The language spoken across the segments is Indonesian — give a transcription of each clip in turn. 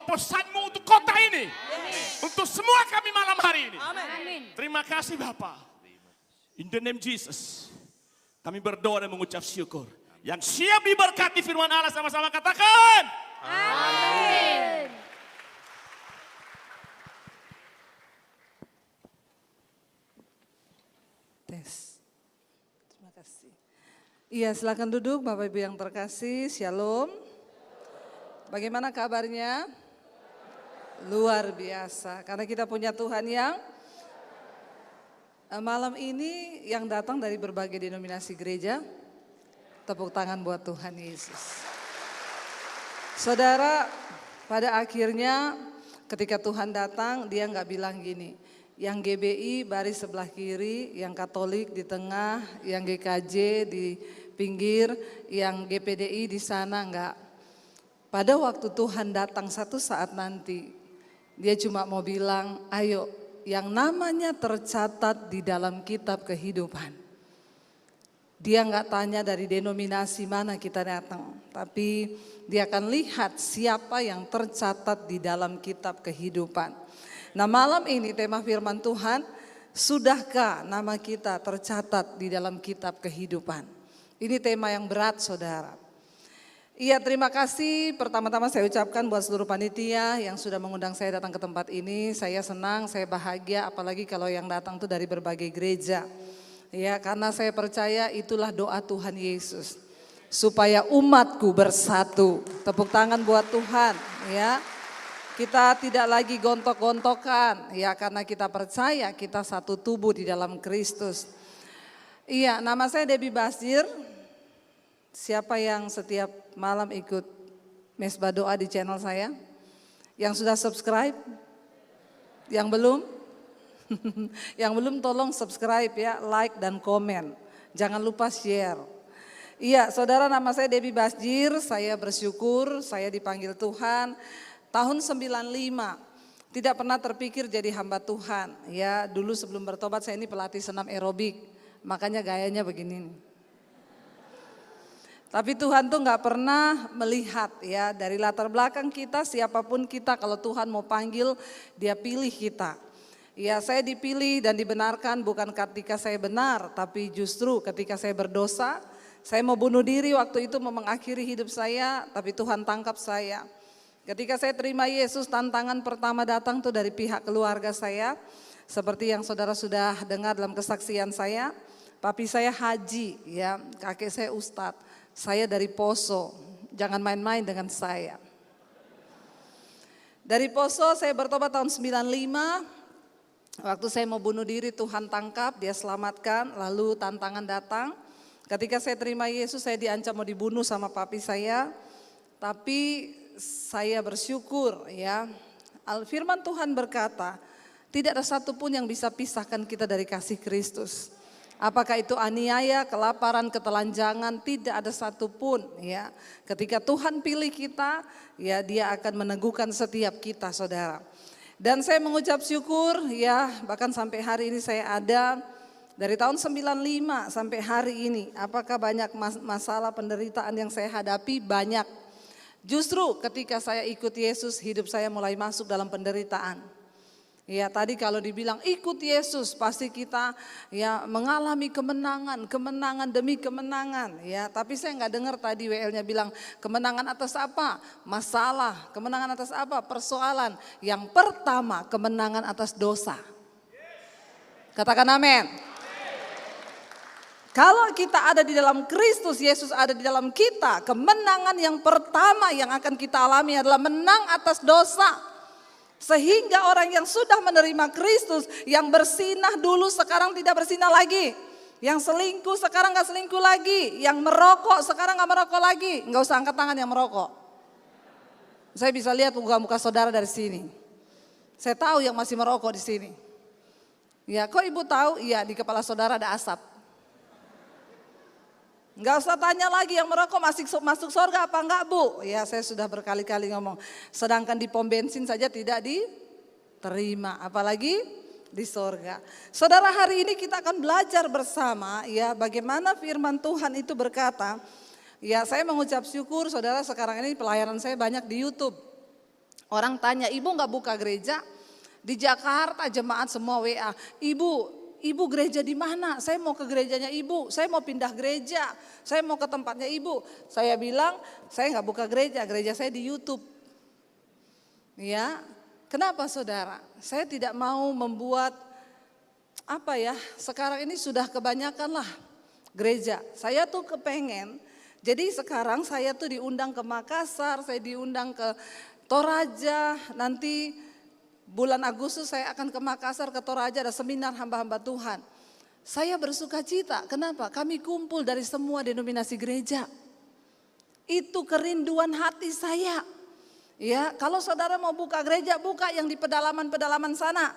terobosanmu untuk kota ini. Untuk semua kami malam hari ini. Amin. Terima kasih Bapak. In the name Jesus. Kami berdoa dan mengucap syukur. Yang siap diberkati firman Allah sama-sama katakan. Amin. Tes. Terima kasih. Iya, silakan duduk Bapak Ibu yang terkasih. Shalom. Bagaimana kabarnya? Luar biasa. Karena kita punya Tuhan yang malam ini yang datang dari berbagai denominasi gereja. Tepuk tangan buat Tuhan Yesus. Saudara, pada akhirnya ketika Tuhan datang, dia nggak bilang gini, yang GBI baris sebelah kiri, yang Katolik di tengah, yang GKJ di pinggir, yang GPDI di sana, enggak. Pada waktu Tuhan datang satu saat nanti, dia cuma mau bilang, ayo yang namanya tercatat di dalam kitab kehidupan. Dia nggak tanya dari denominasi mana kita datang, tapi dia akan lihat siapa yang tercatat di dalam kitab kehidupan. Nah malam ini tema firman Tuhan, sudahkah nama kita tercatat di dalam kitab kehidupan? Ini tema yang berat saudara. Iya terima kasih pertama-tama saya ucapkan buat seluruh panitia yang sudah mengundang saya datang ke tempat ini. Saya senang, saya bahagia apalagi kalau yang datang tuh dari berbagai gereja. Ya karena saya percaya itulah doa Tuhan Yesus. Supaya umatku bersatu. Tepuk tangan buat Tuhan ya. Kita tidak lagi gontok-gontokan ya karena kita percaya kita satu tubuh di dalam Kristus. Iya nama saya Debbie Basir. Siapa yang setiap malam ikut mesbah doa di channel saya? Yang sudah subscribe? Yang belum? Yang belum tolong subscribe ya, like dan komen. Jangan lupa share. Iya saudara nama saya Debbie Basir, saya bersyukur saya dipanggil Tuhan tahun 95. Tidak pernah terpikir jadi hamba Tuhan. Ya dulu sebelum bertobat saya ini pelatih senam aerobik, makanya gayanya begini. Tapi Tuhan tuh nggak pernah melihat ya dari latar belakang kita siapapun kita kalau Tuhan mau panggil dia pilih kita. Ya saya dipilih dan dibenarkan bukan ketika saya benar tapi justru ketika saya berdosa. Saya mau bunuh diri waktu itu mau mengakhiri hidup saya tapi Tuhan tangkap saya. Ketika saya terima Yesus tantangan pertama datang tuh dari pihak keluarga saya. Seperti yang saudara sudah dengar dalam kesaksian saya. Papi saya haji ya kakek saya ustadz. Saya dari Poso, jangan main-main dengan saya. Dari Poso saya bertobat tahun 95, waktu saya mau bunuh diri Tuhan tangkap, dia selamatkan, lalu tantangan datang. Ketika saya terima Yesus saya diancam mau dibunuh sama papi saya, tapi saya bersyukur ya. Firman Tuhan berkata, tidak ada satupun yang bisa pisahkan kita dari kasih Kristus. Apakah itu aniaya, kelaparan, ketelanjangan, tidak ada satupun ya. Ketika Tuhan pilih kita, ya dia akan meneguhkan setiap kita saudara. Dan saya mengucap syukur ya, bahkan sampai hari ini saya ada dari tahun 95 sampai hari ini. Apakah banyak masalah penderitaan yang saya hadapi? Banyak. Justru ketika saya ikut Yesus, hidup saya mulai masuk dalam penderitaan. Ya tadi kalau dibilang ikut Yesus pasti kita ya mengalami kemenangan demi kemenangan ya. Tapi saya nggak dengar tadi WL-nya bilang kemenangan atas apa? Masalah, kemenangan atas apa? Persoalan. Yang pertama kemenangan atas dosa. Katakan amin. Kalau kita ada di dalam Kristus, Yesus ada di dalam kita, kemenangan yang pertama yang akan kita alami adalah menang atas dosa. Sehingga orang yang sudah menerima Kristus, yang bersinah dulu sekarang tidak bersinah lagi. Yang selingkuh sekarang gak selingkuh lagi. Yang merokok sekarang gak merokok lagi. Gak usah angkat tangan yang merokok. Saya bisa lihat muka-muka saudara dari sini. Saya tahu yang masih merokok di sini. Ya kok ibu tahu? Iya di kepala saudara ada asap. Enggak usah tanya lagi yang merokok masuk surga apa enggak bu? Ya saya sudah berkali-kali ngomong. Sedangkan di pom bensin saja tidak diterima. Apalagi di surga. Saudara hari ini kita akan belajar bersama ya bagaimana firman Tuhan itu berkata. Ya saya mengucap syukur saudara sekarang ini pelayanan saya banyak di YouTube. Orang tanya, ibu nggak buka gereja? Di Jakarta jemaat semua WA, ibu gereja di mana? Saya mau ke gerejanya ibu, saya mau pindah gereja, saya mau ke tempatnya ibu. Saya bilang, saya nggak buka gereja saya di YouTube. Ya, kenapa saudara? Saya tidak mau membuat sekarang ini sudah kebanyakan lah gereja. Saya tuh kepengen, jadi sekarang saya tuh diundang ke Makassar, saya diundang ke Toraja, nanti bulan Agustus saya akan ke Makassar, ke Toraja, ada seminar hamba-hamba Tuhan. Saya bersuka cita, kenapa? Kami kumpul dari semua denominasi gereja. Itu kerinduan hati saya. Ya, kalau saudara mau buka gereja, buka yang di pedalaman-pedalaman sana.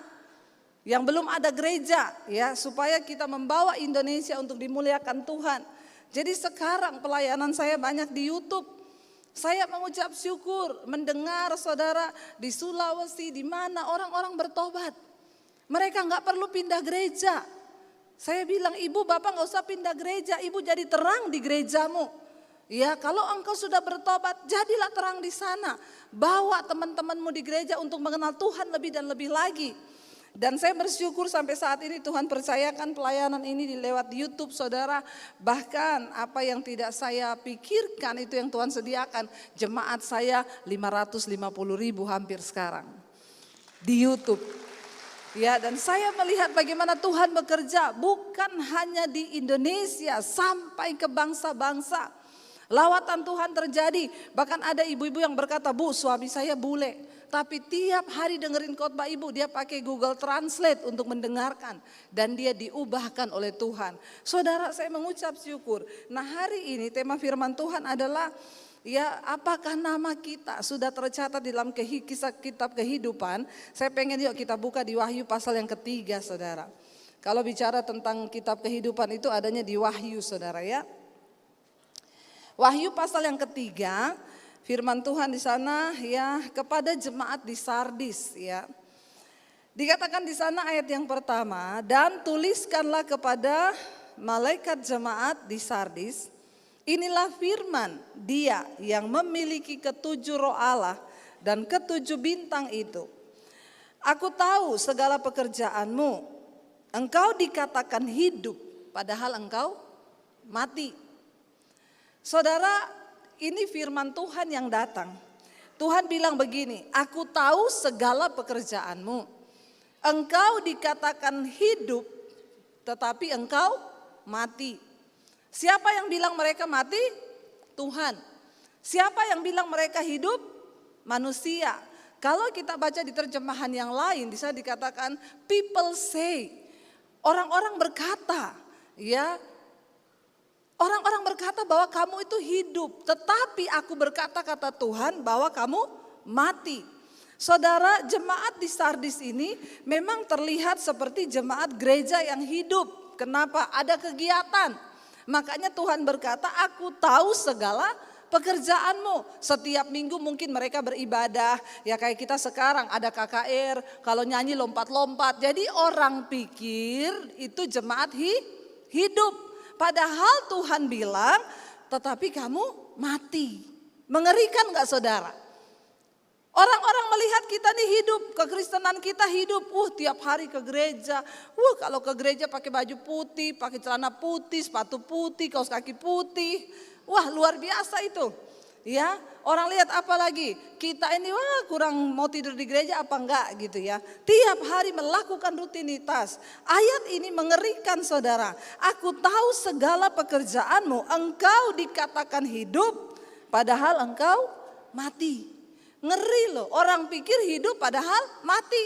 Yang belum ada gereja, ya, supaya kita membawa Indonesia untuk dimuliakan Tuhan. Jadi sekarang pelayanan saya banyak di YouTube. Saya mengucap syukur mendengar saudara di Sulawesi, di mana orang-orang bertobat. Mereka nggak perlu pindah gereja. Saya bilang, ibu bapak nggak usah pindah gereja, ibu jadi terang di gerejamu. Ya, kalau engkau sudah bertobat, jadilah terang di sana. Bawa teman-temanmu di gereja untuk mengenal Tuhan lebih dan lebih lagi. Dan saya bersyukur sampai saat ini Tuhan percayakan pelayanan ini lewat YouTube saudara. Bahkan apa yang tidak saya pikirkan itu yang Tuhan sediakan. Jemaat saya 550.000 hampir sekarang di YouTube. Ya, dan saya melihat bagaimana Tuhan bekerja bukan hanya di Indonesia sampai ke bangsa-bangsa. Lawatan Tuhan terjadi, bahkan ada ibu-ibu yang berkata, bu suami saya bule. Tapi tiap hari dengerin khotbah ibu, dia pakai Google Translate untuk mendengarkan. Dan dia diubahkan oleh Tuhan. Saudara, saya mengucap syukur. Nah, hari ini tema firman Tuhan adalah, ya, apakah nama kita sudah tercatat di dalam kisah kitab kehidupan? Saya pengen yuk kita buka di Wahyu pasal yang ketiga, saudara. Kalau bicara tentang kitab kehidupan itu adanya di Wahyu, saudara, ya. Wahyu pasal yang ketiga. Firman Tuhan di sana, ya, kepada jemaat di Sardis, ya. Dikatakan di sana ayat yang pertama, dan tuliskanlah kepada malaikat jemaat di Sardis, inilah firman dia yang memiliki ketujuh roh Allah dan ketujuh bintang itu. Aku tahu segala pekerjaanmu, engkau dikatakan hidup padahal engkau mati. Saudara, ini firman Tuhan yang datang. Tuhan bilang begini, aku tahu segala pekerjaanmu. Engkau dikatakan hidup, tetapi engkau mati. Siapa yang bilang mereka mati? Tuhan. Siapa yang bilang mereka hidup? Manusia. Kalau kita baca di terjemahan yang lain, bisa dikatakan people say. Orang-orang berkata, ya. Orang-orang berkata bahwa kamu itu hidup, tetapi aku berkata kata Tuhan bahwa kamu mati. Saudara, jemaat di Sardis ini memang terlihat seperti jemaat gereja yang hidup. Kenapa? Ada kegiatan. Makanya Tuhan berkata, aku tahu segala pekerjaanmu. Setiap minggu mungkin mereka beribadah, ya kayak kita sekarang ada KKR, kalau nyanyi lompat-lompat. Jadi orang pikir itu jemaat hidup. Padahal Tuhan bilang, tetapi kamu mati. Mengerikan gak saudara? Orang-orang melihat kita nih hidup, kekristenan kita hidup. Tiap hari ke gereja. Kalau ke gereja pakai baju putih, pakai celana putih, sepatu putih, kaos kaki putih. Luar biasa itu. Ya, orang lihat apa lagi? Kita ini kurang mau tidur di gereja apa enggak gitu ya. Tiap hari melakukan rutinitas. Ayat ini mengerikan saudara. Aku tahu segala pekerjaanmu, engkau dikatakan hidup padahal engkau mati. Ngeri loh, orang pikir hidup padahal mati.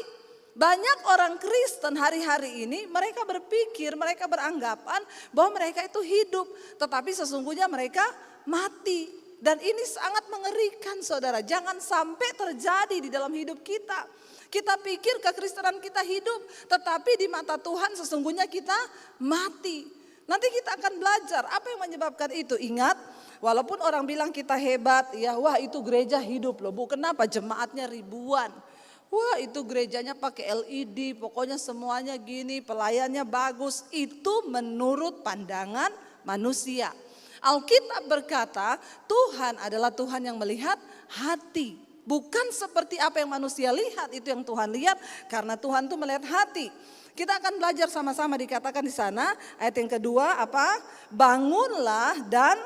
Banyak orang Kristen hari-hari ini mereka berpikir, mereka beranggapan bahwa mereka itu hidup. Tetapi sesungguhnya mereka mati. Dan ini sangat mengerikan saudara, jangan sampai terjadi di dalam hidup kita. Kita pikir kekristenan kita hidup, tetapi di mata Tuhan sesungguhnya kita mati. Nanti kita akan belajar apa yang menyebabkan itu. Ingat, walaupun orang bilang kita hebat, ya itu gereja hidup loh Bu. Kenapa? Jemaatnya ribuan. Itu gerejanya pakai LED, pokoknya semuanya gini, pelayannya bagus. Itu menurut pandangan manusia. Alkitab berkata Tuhan adalah Tuhan yang melihat hati. Bukan seperti apa yang manusia lihat, itu yang Tuhan lihat karena Tuhan tuh melihat hati. Kita akan belajar sama-sama, dikatakan di sana ayat yang kedua apa? Bangunlah dan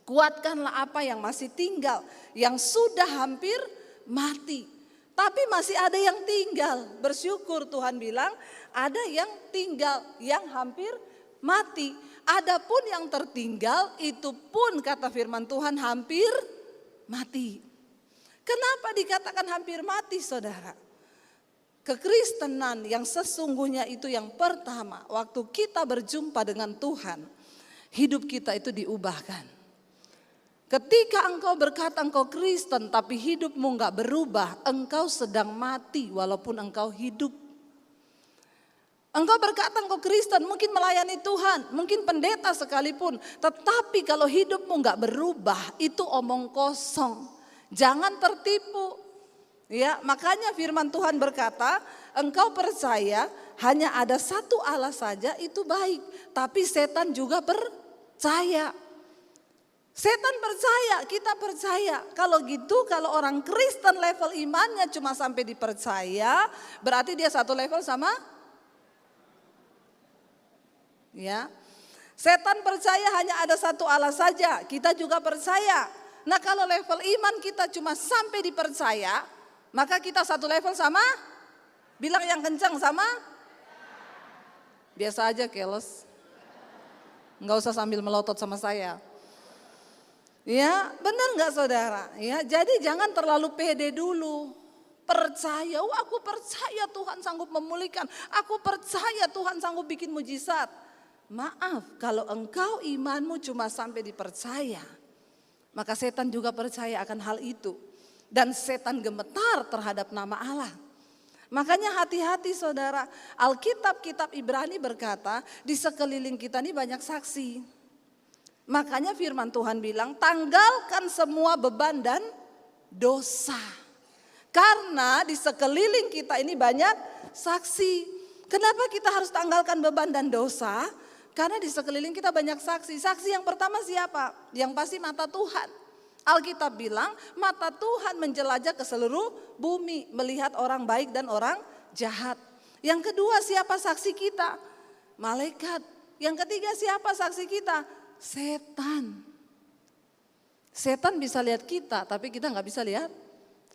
kuatkanlah apa yang masih tinggal, yang sudah hampir mati. Tapi masih ada yang tinggal. Bersyukur Tuhan bilang ada yang tinggal, yang hampir mati. Adapun yang tertinggal itu pun kata firman Tuhan hampir mati. Kenapa dikatakan hampir mati, saudara? Kekristenan yang sesungguhnya itu yang pertama, waktu kita berjumpa dengan Tuhan, hidup kita itu diubahkan. Ketika engkau berkata engkau Kristen tapi hidupmu enggak berubah, engkau sedang mati walaupun engkau hidup. Engkau berkata engkau Kristen, mungkin melayani Tuhan, mungkin pendeta sekalipun, tetapi kalau hidupmu enggak berubah, itu omong kosong. Jangan tertipu. Ya, makanya firman Tuhan berkata, engkau percaya hanya ada satu Allah saja itu baik, tapi setan juga percaya. Setan percaya, kita percaya. Kalau gitu, kalau orang Kristen level imannya cuma sampai dipercaya, berarti dia satu level sama ya. Setan percaya hanya ada satu Allah saja, kita juga percaya. Nah kalau level iman kita cuma sampai dipercaya, maka kita satu level sama, bilang yang kencang sama, biasa aja keles. Enggak usah sambil melotot sama saya. Ya benar nggak saudara? Ya jadi jangan terlalu pede dulu. Percaya, aku percaya Tuhan sanggup memulihkan. Aku percaya Tuhan sanggup bikin mujizat. Maaf kalau engkau imanmu cuma sampai dipercaya, maka setan juga percaya akan hal itu. Dan setan gemetar terhadap nama Allah. Makanya hati-hati saudara. Alkitab, kitab Ibrani berkata di sekeliling kita ini banyak saksi. Makanya firman Tuhan bilang tanggalkan semua beban dan dosa. Karena di sekeliling kita ini banyak saksi. Kenapa kita harus tanggalkan beban dan dosa? Karena di sekeliling kita banyak saksi. Saksi yang pertama siapa? Yang pasti mata Tuhan. Alkitab bilang mata Tuhan menjelajah ke seluruh bumi, melihat orang baik dan orang jahat. Yang kedua siapa saksi kita? Malaikat. Yang ketiga siapa saksi kita? Setan. Setan bisa lihat kita, tapi kita nggak bisa lihat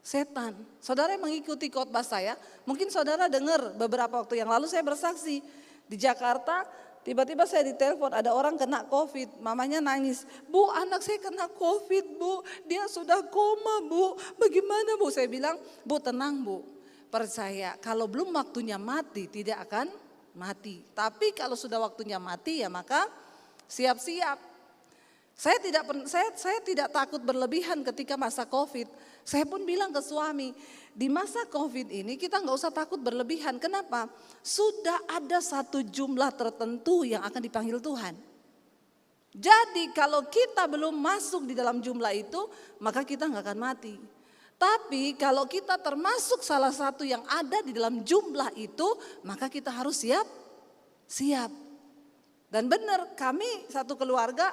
setan. Saudara yang mengikuti khotbah saya, mungkin saudara dengar beberapa waktu yang lalu saya bersaksi di Jakarta. Tiba-tiba saya ditelepon ada orang kena COVID, mamanya nangis. Bu, anak saya kena COVID, Bu. Dia sudah koma, Bu. Bagaimana, Bu? Saya bilang, Bu tenang, Bu. Percaya, kalau belum waktunya mati tidak akan mati. Tapi kalau sudah waktunya mati ya maka siap-siap. Saya tidak takut berlebihan ketika masa COVID. Saya pun bilang ke suami, di masa COVID ini kita nggak usah takut berlebihan. Kenapa? Sudah ada satu jumlah tertentu yang akan dipanggil Tuhan. Jadi kalau kita belum masuk di dalam jumlah itu, maka kita nggak akan mati. Tapi kalau kita termasuk salah satu yang ada di dalam jumlah itu, maka kita harus siap. Dan benar, kami satu keluarga,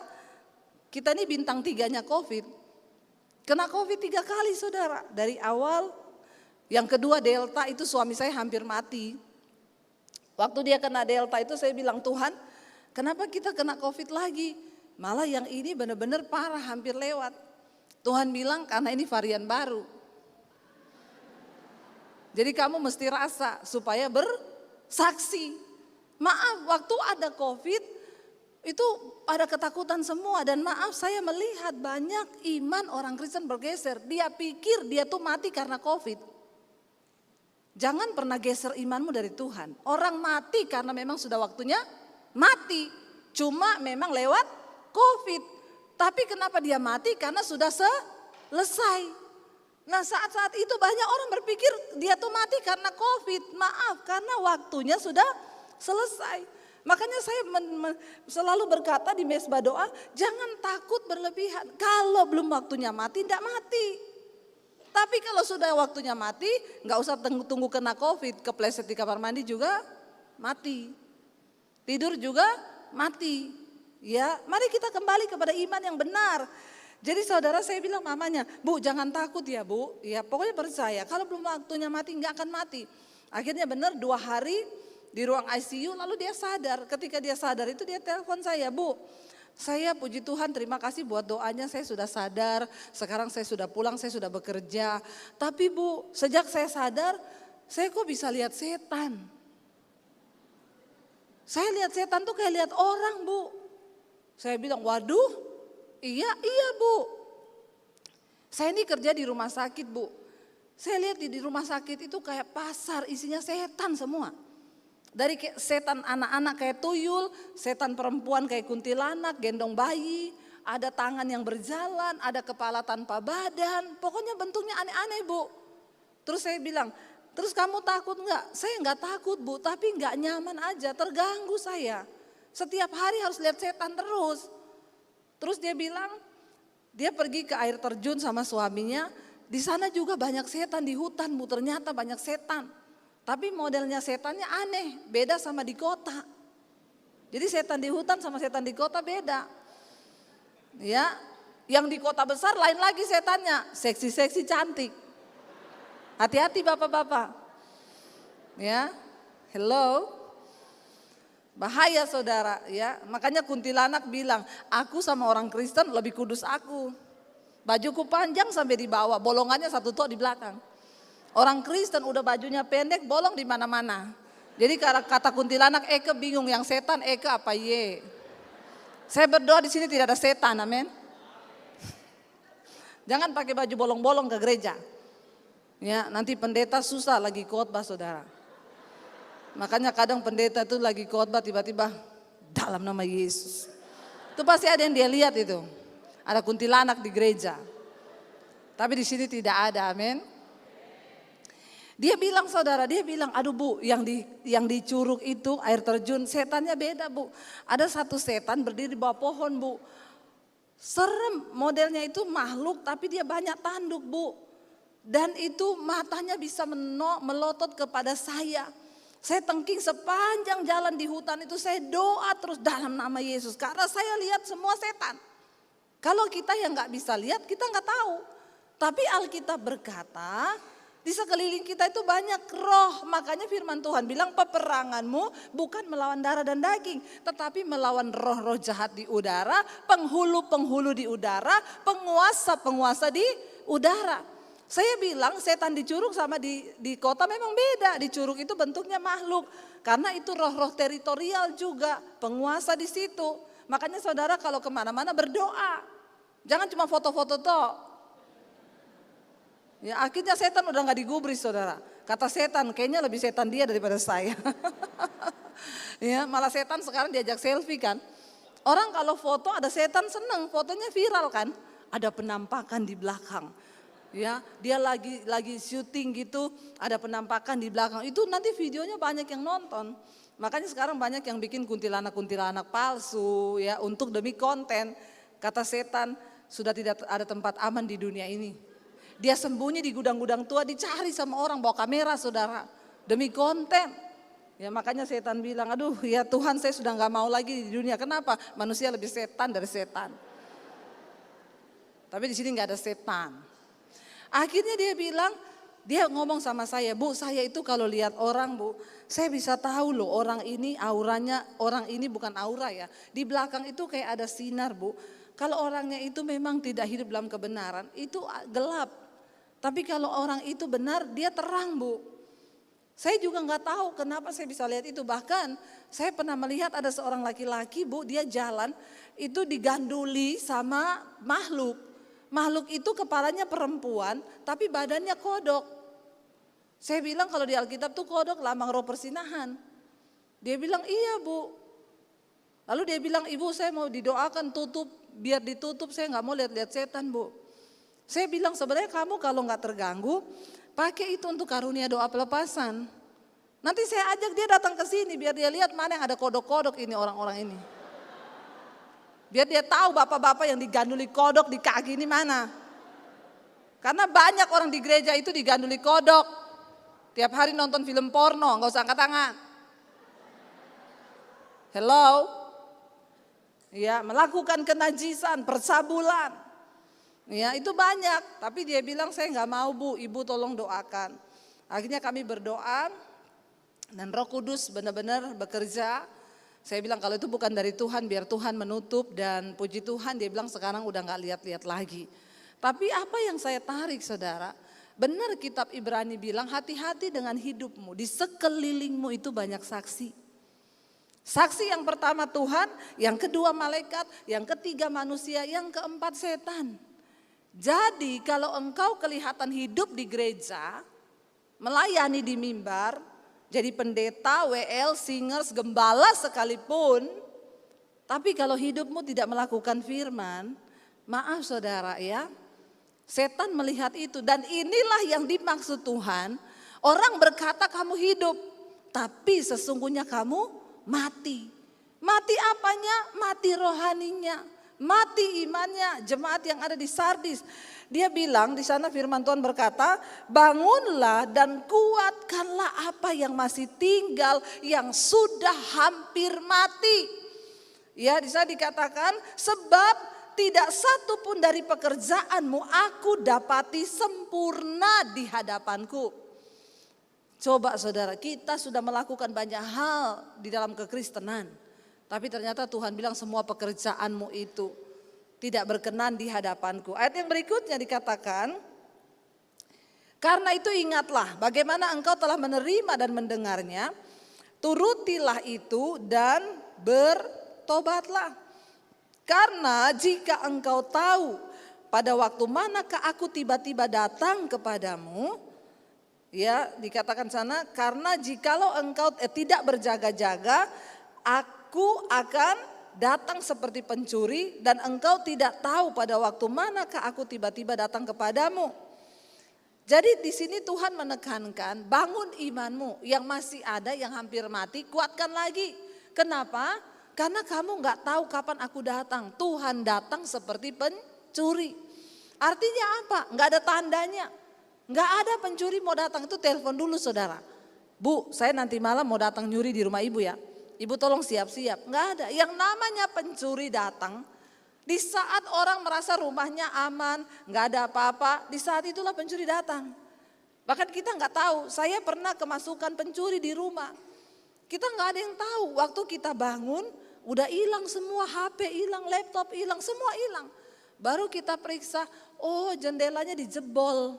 kita ini bintang 3-nya COVID. Kena COVID 3 kali saudara. Dari awal, yang kedua Delta itu suami saya hampir mati. Waktu dia kena Delta itu saya bilang, Tuhan kenapa kita kena COVID lagi? Malah yang ini benar-benar parah, hampir lewat. Tuhan bilang karena ini varian baru. Jadi kamu mesti rasa supaya bersaksi. Maaf waktu ada COVID itu ada ketakutan semua. Dan maaf saya melihat banyak iman orang Kristen bergeser. Dia pikir dia tuh mati karena COVID. Jangan pernah geser imanmu dari Tuhan. Orang mati karena memang sudah waktunya mati. Cuma memang lewat COVID. Tapi kenapa dia mati? Karena sudah selesai. Nah saat-saat itu banyak orang berpikir dia tuh mati karena COVID. Maaf karena waktunya sudah selesai. Makanya saya selalu berkata di mesbah doa, jangan takut berlebihan. Kalau belum waktunya mati, tidak mati. Tapi kalau sudah waktunya mati, nggak usah tunggu kena COVID. Kepleset di kamar mandi juga mati. Tidur juga mati. Ya, mari kita kembali kepada iman yang benar. Jadi saudara saya bilang mamanya, Bu jangan takut ya Bu, ya pokoknya percaya kalau belum waktunya mati nggak akan mati. Akhirnya benar 2 hari di ruang ICU lalu dia sadar. Ketika dia sadar itu dia telepon saya, Bu saya puji Tuhan terima kasih buat doanya saya sudah sadar. Sekarang saya sudah pulang, saya sudah bekerja. Tapi Bu sejak saya sadar saya kok bisa lihat setan. Saya lihat setan tuh kayak lihat orang Bu. Saya bilang waduh iya Bu. Saya ini kerja di rumah sakit Bu. Saya lihat di rumah sakit itu kayak pasar isinya setan semua. Dari setan anak-anak kayak tuyul, setan perempuan kayak kuntilanak, gendong bayi, ada tangan yang berjalan, ada kepala tanpa badan, pokoknya bentuknya aneh-aneh Bu. Terus saya bilang, terus kamu takut enggak? Saya enggak takut Bu, tapi enggak nyaman aja, terganggu saya. Setiap hari harus lihat setan terus. Terus dia bilang, dia pergi ke air terjun sama suaminya, di sana juga banyak setan di hutan Bu, ternyata banyak setan. Tapi modelnya setannya aneh, beda sama di kota. Jadi setan di hutan sama setan di kota beda. Ya, yang di kota besar lain lagi setannya, seksi-seksi cantik. Hati-hati bapak-bapak. Ya, hello. Bahaya saudara ya, makanya kuntilanak bilang, aku sama orang Kristen lebih kudus aku. Bajuku panjang sampai di bawah, bolongannya 1 tok di belakang. Orang Kristen udah bajunya pendek, bolong di mana-mana. Jadi kata kuntilanak, Eke bingung yang setan Eke apa ye. Saya berdoa di sini tidak ada setan, amin. Jangan pakai baju bolong-bolong ke gereja. Ya, nanti pendeta susah lagi khotbah saudara. Makanya kadang pendeta tuh lagi khotbah tiba-tiba dalam nama Yesus. Itu pasti ada yang dia lihat itu. Ada kuntilanak di gereja. Tapi di sini tidak ada, amin. Dia bilang saudara, dia bilang aduh Bu yang di curug itu air terjun setannya beda Bu. Ada satu setan berdiri di bawah pohon Bu. Serem modelnya itu makhluk tapi dia banyak tanduk Bu. Dan itu matanya bisa melotot kepada saya. Saya tengking sepanjang jalan di hutan itu saya doa terus dalam nama Yesus. Karena saya lihat semua setan. Kalau kita yang gak bisa lihat kita gak tahu. Tapi Alkitab berkata di sekeliling kita itu banyak roh, makanya firman Tuhan bilang peperanganmu bukan melawan darah dan daging, tetapi melawan roh-roh jahat di udara, penghulu-penghulu di udara, penguasa-penguasa di udara. Saya bilang setan di curug sama di kota memang beda, di curug itu bentuknya makhluk, karena itu roh-roh teritorial juga, penguasa di situ. Makanya saudara kalau kemana-mana berdoa, jangan cuma foto-foto toh. Ya akhirnya setan udah gak digubris saudara. Kata setan kayaknya lebih setan dia daripada saya. Ya malah setan sekarang diajak selfie kan. Orang kalau foto ada setan seneng, fotonya viral kan. Ada penampakan di belakang. Ya dia lagi syuting gitu, ada penampakan di belakang. Itu nanti videonya banyak yang nonton. Makanya sekarang banyak yang bikin kuntilanak-kuntilanak palsu ya untuk demi konten. Kata setan sudah tidak ada tempat aman di dunia ini. Dia sembunyi di gudang-gudang tua, dicari sama orang bawa kamera saudara. Demi konten. Ya makanya setan bilang, aduh ya Tuhan saya sudah gak mau lagi di dunia. Kenapa? Manusia lebih setan dari setan. Tapi di sini gak ada setan. Akhirnya dia bilang, dia ngomong sama saya, Bu saya itu kalau lihat orang Bu, saya bisa tahu loh orang ini auranya, orang ini bukan aura ya. Di belakang itu kayak ada sinar Bu. Kalau orangnya itu memang tidak hidup dalam kebenaran, itu gelap. Tapi kalau orang itu benar, dia terang Bu. Saya juga nggak tahu kenapa saya bisa lihat itu. Bahkan saya pernah melihat ada seorang laki-laki Bu, dia jalan itu diganduli sama makhluk. Makhluk itu kepalanya perempuan, tapi badannya kodok. Saya bilang kalau di Alkitab tuh kodok lambang roh persinahan. Dia bilang iya Bu. Lalu dia bilang ibu saya mau didoakan tutup, biar ditutup saya nggak mau lihat-lihat setan Bu. Saya bilang sebenarnya kamu kalau nggak terganggu, pakai itu untuk karunia doa pelepasan. Nanti saya ajak dia datang ke sini biar dia lihat mana yang ada kodok-kodok ini orang-orang ini. Biar dia tahu bapak-bapak yang diganduli kodok di kaki ini mana. Karena banyak orang di gereja itu diganduli kodok. Tiap hari nonton film porno, nggak usah angkat tangan. Hello? Ya, melakukan kenajisan, persabulan. Ya itu banyak, tapi dia bilang saya nggak mau Bu, Ibu tolong doakan. Akhirnya kami berdoa dan Roh Kudus benar-benar bekerja. Saya bilang kalau itu bukan dari Tuhan biar Tuhan menutup, dan puji Tuhan dia bilang sekarang udah nggak lihat-lihat lagi. Tapi apa yang saya tarik saudara, benar kitab Ibrani bilang hati-hati dengan hidupmu, di sekelilingmu itu banyak saksi. Saksi yang pertama Tuhan, yang kedua malaikat, yang ketiga manusia, yang keempat setan. Jadi kalau engkau kelihatan hidup di gereja, melayani di mimbar, jadi pendeta, WL, singers, gembala sekalipun, tapi kalau hidupmu tidak melakukan firman, maaf saudara ya, setan melihat itu. Dan inilah yang dimaksud Tuhan, orang berkata kamu hidup, tapi sesungguhnya kamu mati. Mati apanya? Mati rohaninya. Mati imannya. Jemaat yang ada di Sardis, dia bilang di sana firman Tuhan berkata, bangunlah dan kuatkanlah apa yang masih tinggal, yang sudah hampir mati. Ya, di sana dikatakan sebab tidak satu pun dari pekerjaanmu aku dapati sempurna di hadapanku. Coba saudara, kita sudah melakukan banyak hal di dalam kekristenan. Tapi ternyata Tuhan bilang semua pekerjaanmu itu tidak berkenan di hadapanku. Ayat yang berikutnya dikatakan, karena itu ingatlah bagaimana engkau telah menerima dan mendengarnya, turutilah itu dan bertobatlah. Karena jika engkau tahu pada waktu manakah aku tiba-tiba datang kepadamu, ya dikatakan sana, karena jikalau engkau tidak berjaga-jaga, aku akan datang seperti pencuri dan engkau tidak tahu pada waktu manakah aku tiba-tiba datang kepadamu. Jadi di sini Tuhan menekankan bangun imanmu yang masih ada, yang hampir mati, kuatkan lagi. Kenapa? Karena kamu nggak tahu kapan aku datang. Tuhan datang seperti pencuri. Artinya apa? Nggak ada tandanya. Nggak ada pencuri mau datang itu telepon dulu saudara. Bu, saya nanti malam mau datang nyuri di rumah ibu ya. Ibu tolong siap-siap. Nggak ada. Yang namanya pencuri datang di saat orang merasa rumahnya aman, nggak ada apa-apa. Di saat itulah pencuri datang. Bahkan kita nggak tahu. Saya pernah kemasukan pencuri di rumah. Kita nggak ada yang tahu. Waktu kita bangun, udah hilang semua, HP hilang, laptop hilang, semua hilang. Baru kita periksa, oh jendelanya dijebol.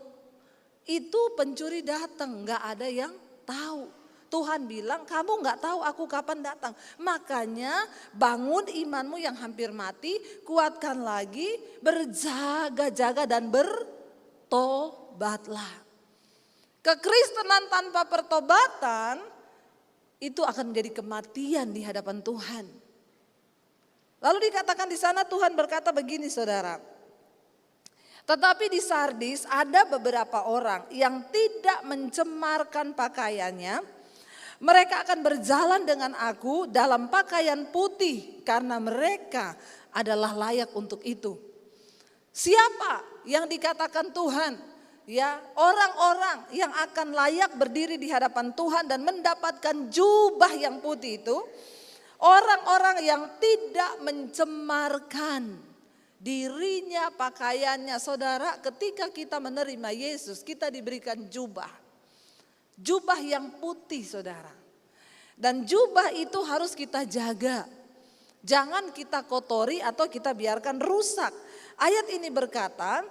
Itu pencuri datang, nggak ada yang tahu. Tuhan bilang kamu nggak tahu aku kapan datang. Makanya bangun imanmu yang hampir mati, kuatkan lagi, berjaga-jaga dan bertobatlah. Kekristenan tanpa pertobatan itu akan menjadi kematian di hadapan Tuhan. Lalu dikatakan di sana Tuhan berkata begini saudara. Tetapi di Sardis ada beberapa orang yang tidak mencemarkan pakaiannya. Mereka akan berjalan dengan aku dalam pakaian putih karena mereka adalah layak untuk itu. Siapa yang dikatakan Tuhan? Ya, orang-orang yang akan layak berdiri di hadapan Tuhan dan mendapatkan jubah yang putih itu, orang-orang yang tidak mencemarkan dirinya, pakaiannya. Saudara, ketika kita menerima Yesus, kita diberikan jubah. Jubah yang putih saudara. Dan jubah itu harus kita jaga. Jangan kita kotori atau kita biarkan rusak. Ayat ini berkata,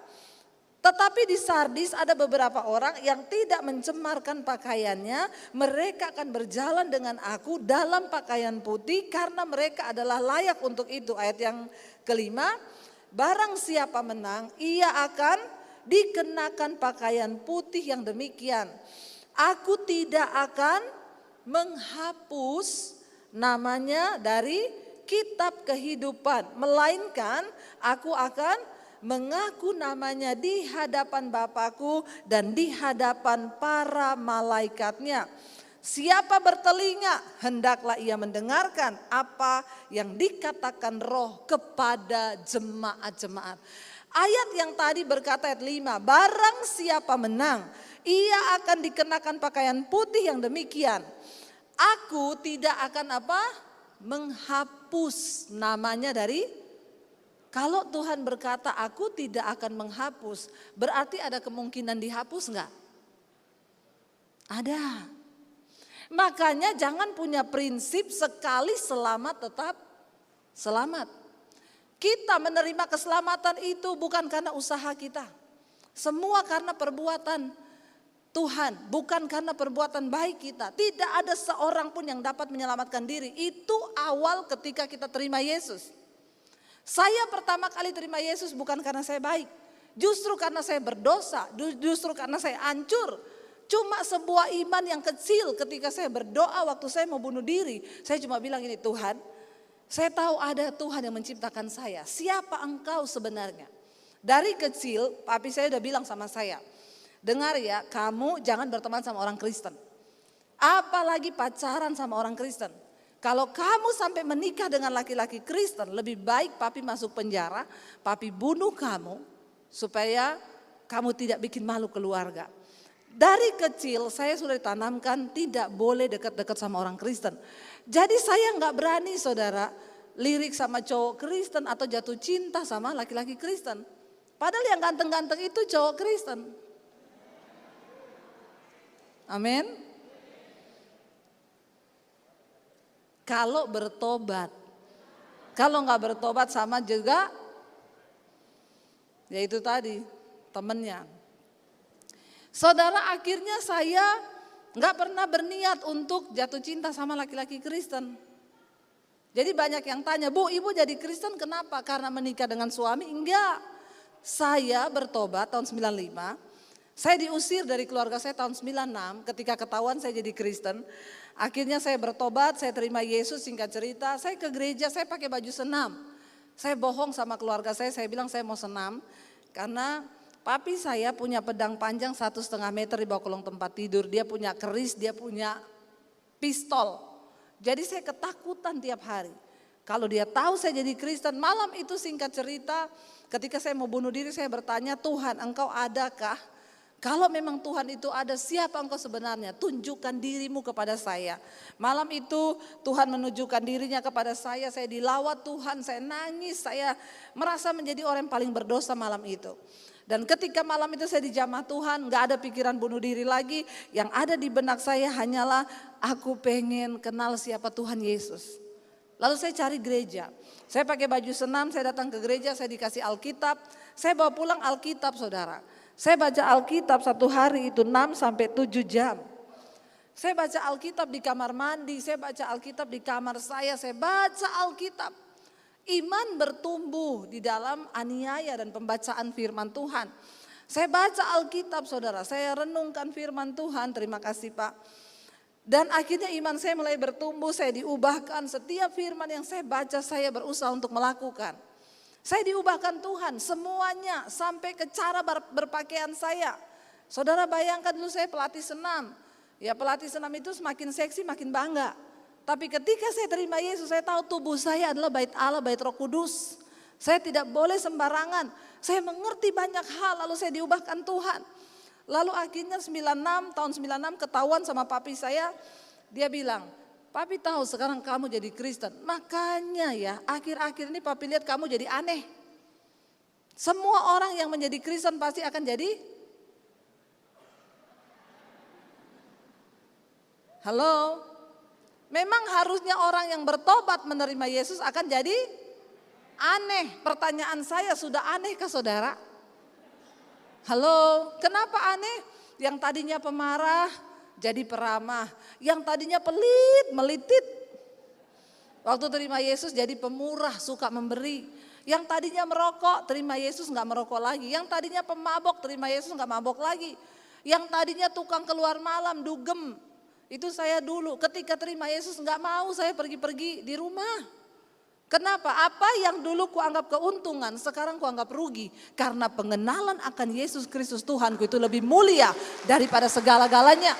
tetapi di Sardis ada beberapa orang yang tidak mencemarkan pakaiannya. Mereka akan berjalan dengan aku dalam pakaian putih karena mereka adalah layak untuk itu. Ayat yang kelima, barang siapa menang ia akan dikenakan pakaian putih yang demikian. Aku tidak akan menghapus namanya dari kitab kehidupan. Melainkan aku akan mengaku namanya di hadapan Bapakku dan di hadapan para malaikatnya. Siapa bertelinga hendaklah ia mendengarkan apa yang dikatakan Roh kepada jemaat-jemaat. Ayat yang tadi berkata ayat 5, barang siapa menang ia akan dikenakan pakaian putih yang demikian. Aku tidak akan apa? Menghapus namanya dari Kalau Tuhan berkata aku tidak akan menghapus, berarti ada kemungkinan dihapus enggak? Ada. Makanya jangan punya prinsip sekali selamat tetap selamat. Kita menerima keselamatan itu bukan karena usaha kita. Semua karena perbuatan Tuhan, bukan karena perbuatan baik kita. Tidak ada seorang pun yang dapat menyelamatkan diri. Itu awal ketika kita terima Yesus. Saya pertama kali terima Yesus bukan karena saya baik. Justru karena saya berdosa, justru karena saya hancur. Cuma sebuah iman yang kecil ketika saya berdoa waktu saya mau bunuh diri. Saya cuma bilang ini, Tuhan, saya tahu ada Tuhan yang menciptakan saya. Siapa engkau sebenarnya? Dari kecil papi saya udah bilang sama saya, dengar ya, kamu jangan berteman sama orang Kristen. Apalagi pacaran sama orang Kristen. Kalau kamu sampai menikah dengan laki-laki Kristen, lebih baik papi masuk penjara, papi bunuh kamu supaya kamu tidak bikin malu keluarga. Dari kecil saya sudah ditanamkan tidak boleh dekat-dekat sama orang Kristen. Jadi saya nggak berani saudara lirik sama cowok Kristen atau jatuh cinta sama laki-laki Kristen. Padahal yang ganteng-ganteng itu cowok Kristen. Amin. Kalau bertobat. Kalau nggak bertobat sama juga, ya itu tadi temennya. Saudara, akhirnya saya nggak pernah berniat untuk jatuh cinta sama laki-laki Kristen. Jadi banyak yang tanya, Bu, ibu jadi Kristen kenapa? Karena menikah dengan suami? Enggak. Saya bertobat tahun 95. Saya diusir dari keluarga saya tahun 96 ketika ketahuan saya jadi Kristen. Akhirnya saya bertobat, saya terima Yesus, singkat cerita. Saya ke gereja, saya pakai baju senam. Saya bohong sama keluarga saya bilang saya mau senam. Karena papi saya punya pedang panjang 1,5 meter di bawah kolong tempat tidur. Dia punya keris, dia punya pistol. Jadi saya ketakutan tiap hari. Kalau dia tahu saya jadi Kristen, malam itu singkat cerita, ketika saya mau bunuh diri saya bertanya, Tuhan engkau adakah? Kalau memang Tuhan itu ada, siapa engkau sebenarnya? Tunjukkan dirimu kepada saya. Malam itu Tuhan menunjukkan dirinya kepada saya dilawat Tuhan, saya nangis, saya merasa menjadi orang yang paling berdosa malam itu. Dan ketika malam itu saya dijamah Tuhan, gak ada pikiran bunuh diri lagi. Yang ada di benak saya hanyalah aku pengen kenal siapa Tuhan Yesus. Lalu saya cari gereja. Saya pakai baju senam, saya datang ke gereja, saya dikasih Alkitab. Saya bawa pulang Alkitab saudara. Saya baca Alkitab satu hari itu 6 sampai 7 jam. Saya baca Alkitab di kamar mandi, saya baca Alkitab di kamar saya baca Alkitab. Iman bertumbuh di dalam aniaya dan pembacaan firman Tuhan. Saya baca Alkitab saudara, saya renungkan firman Tuhan, terima kasih Pak. Dan akhirnya iman saya mulai bertumbuh, saya diubahkan, setiap firman yang saya baca saya berusaha untuk melakukan. Saya diubahkan Tuhan semuanya sampai ke cara berpakaian saya. Saudara bayangkan dulu saya pelatih senam. Ya pelatih senam itu semakin seksi makin bangga. Tapi ketika saya terima Yesus, saya tahu tubuh saya adalah bait Allah, bait Roh Kudus. Saya tidak boleh sembarangan. Saya mengerti banyak hal, lalu saya diubahkan Tuhan. Lalu akhirnya tahun 96 ketahuan sama papi saya, dia bilang, papi tahu sekarang kamu jadi Kristen. Makanya ya, akhir-akhir ini papi lihat kamu jadi aneh. Semua orang yang menjadi Kristen pasti akan jadi. Halo? Memang harusnya orang yang bertobat menerima Yesus akan jadi aneh. Pertanyaan saya, sudah anehkah saudara? Halo, kenapa aneh? Yang tadinya pemarah jadi peramah. Yang tadinya pelit, melitit. Waktu terima Yesus jadi pemurah, suka memberi. Yang tadinya merokok, terima Yesus nggak merokok lagi. Yang tadinya pemabok, terima Yesus nggak mabok lagi. Yang tadinya tukang keluar malam, dugem. Itu saya dulu, ketika terima Yesus nggak mau saya pergi-pergi di rumah. Kenapa? Apa yang dulu kuanggap keuntungan, sekarang kuanggap rugi. Karena pengenalan akan Yesus Kristus Tuhanku itu lebih mulia daripada segala-galanya.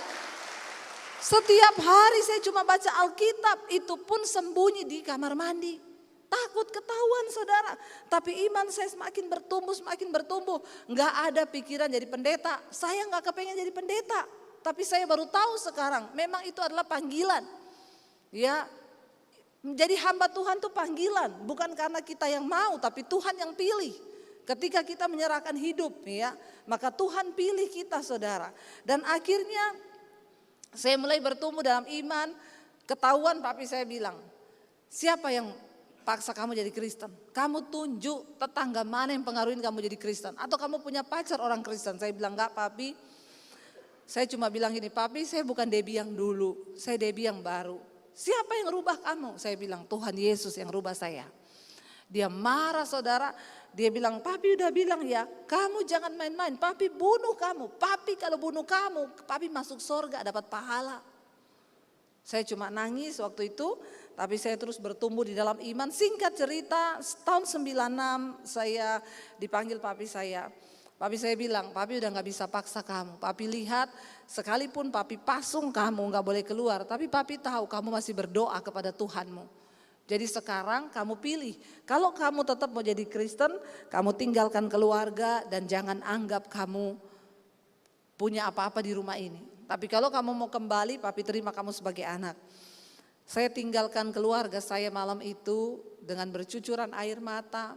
Setiap hari saya cuma baca Alkitab, itu pun sembunyi di kamar mandi. Takut ketahuan saudara. Tapi iman saya semakin bertumbuh. Nggak ada pikiran jadi pendeta. Saya nggak kepengen jadi pendeta. Tapi saya baru tahu sekarang, memang itu adalah panggilan. Ya, Jadi hamba Tuhan itu panggilan, bukan karena kita yang mau, tapi Tuhan yang pilih. Ketika kita menyerahkan hidup, ya, maka Tuhan pilih kita, saudara. Dan akhirnya saya mulai bertumbuh dalam iman. Ketahuan papi saya bilang, siapa yang paksa kamu jadi Kristen? Kamu tunjuk tetangga mana yang pengaruhin kamu jadi Kristen? Atau kamu punya pacar orang Kristen? Saya bilang, enggak papi. Saya cuma bilang gini, papi saya bukan Debbie yang dulu, saya Debbie yang baru. Siapa yang rubah kamu? Saya bilang, Tuhan Yesus yang rubah saya. Dia marah, saudara. Dia bilang, papi udah bilang ya, kamu jangan main-main. Papi bunuh kamu. Papi kalau bunuh kamu, papi masuk surga dapat pahala. Saya cuma nangis waktu itu, tapi saya terus bertumbuh di dalam iman. Singkat cerita, tahun 96 saya dipanggil papi saya. Papi saya bilang, papi udah gak bisa paksa kamu. Papi lihat, sekalipun papi pasung kamu gak boleh keluar. Tapi papi tahu kamu masih berdoa kepada Tuhanmu. Jadi sekarang kamu pilih. Kalau kamu tetap mau jadi Kristen, kamu tinggalkan keluarga dan jangan anggap kamu punya apa-apa di rumah ini. Tapi kalau kamu mau kembali, papi terima kamu sebagai anak. Saya tinggalkan keluarga saya malam itu dengan bercucuran air mata.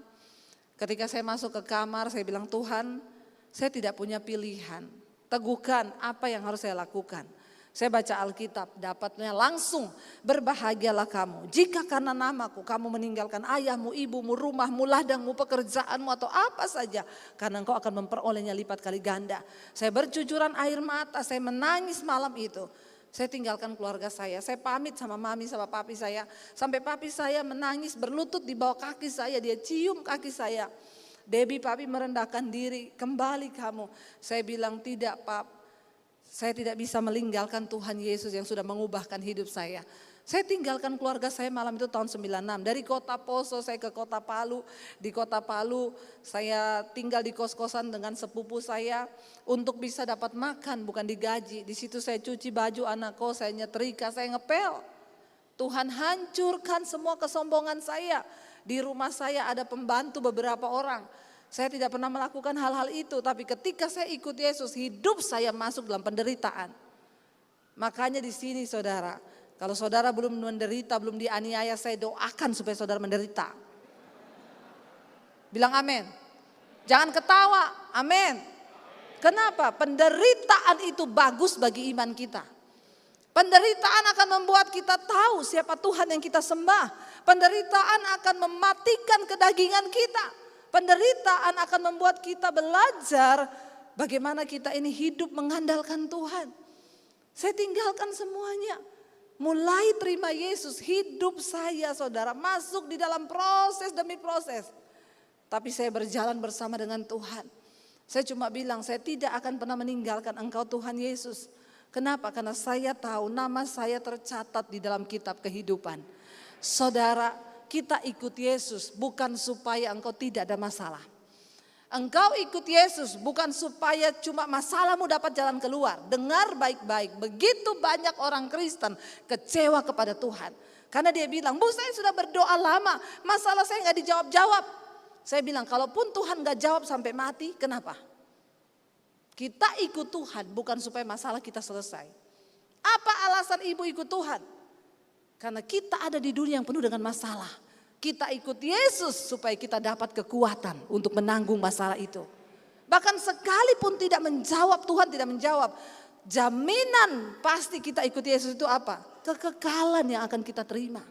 Ketika saya masuk ke kamar, saya bilang, Tuhan, saya tidak punya pilihan. Teguhkan apa yang harus saya lakukan. Saya baca Alkitab, dapatnya langsung, berbahagialah kamu. Jika karena namaku kamu meninggalkan ayahmu, ibumu, rumahmu, ladangmu, pekerjaanmu atau apa saja. Karena engkau akan memperolehnya lipat kali ganda. Saya bercucuran air mata, saya menangis malam itu. Saya tinggalkan keluarga saya pamit sama mami sama papi saya. Sampai papi saya menangis berlutut di bawah kaki saya, dia cium kaki saya. Debbie, papi merendahkan diri, kembali kamu. Saya bilang, tidak Pap. Saya tidak bisa meninggalkan Tuhan Yesus yang sudah mengubahkan hidup saya. Saya tinggalkan keluarga saya malam itu tahun 96. Dari kota Poso saya ke kota Palu. Di kota Palu saya tinggal di kos-kosan dengan sepupu saya. Untuk bisa dapat makan, bukan digaji. Di situ saya cuci baju anak kos, saya nyetrika, saya ngepel. Tuhan hancurkan semua kesombongan saya. Di rumah saya ada pembantu beberapa orang. Saya tidak pernah melakukan hal-hal itu, tapi ketika saya ikut Yesus, hidup saya masuk dalam penderitaan. Makanya di sini saudara, kalau saudara belum menderita, belum dianiaya, saya doakan supaya saudara menderita. Bilang amin. Jangan ketawa, amin. Kenapa? Penderitaan itu bagus bagi iman kita. Penderitaan akan membuat kita tahu siapa Tuhan yang kita sembah. Penderitaan akan mematikan kedagingan kita. Penderitaan akan membuat kita belajar bagaimana kita ini hidup mengandalkan Tuhan. Saya tinggalkan semuanya. Mulai terima Yesus, hidup saya saudara masuk di dalam proses demi proses. Tapi saya berjalan bersama dengan Tuhan. Saya cuma bilang, saya tidak akan pernah meninggalkan Engkau Tuhan Yesus. Kenapa? Karena saya tahu nama saya tercatat di dalam kitab kehidupan. Saudara, kita ikut Yesus bukan supaya engkau tidak ada masalah. Engkau ikut Yesus bukan supaya cuma masalahmu dapat jalan keluar. Dengar baik-baik, begitu banyak orang Kristen kecewa kepada Tuhan. Karena dia bilang, Bu saya sudah berdoa lama, masalah saya gak dijawab-jawab. Saya bilang, kalaupun Tuhan gak jawab sampai mati, kenapa? Kita ikut Tuhan bukan supaya masalah kita selesai. Apa alasan ibu ikut Tuhan? Karena kita ada di dunia yang penuh dengan masalah. Kita ikut Yesus supaya kita dapat kekuatan untuk menanggung masalah itu. Bahkan sekalipun tidak menjawab, Tuhan tidak menjawab. Jaminan pasti kita ikut Yesus itu apa? Kekekalan yang akan kita terima.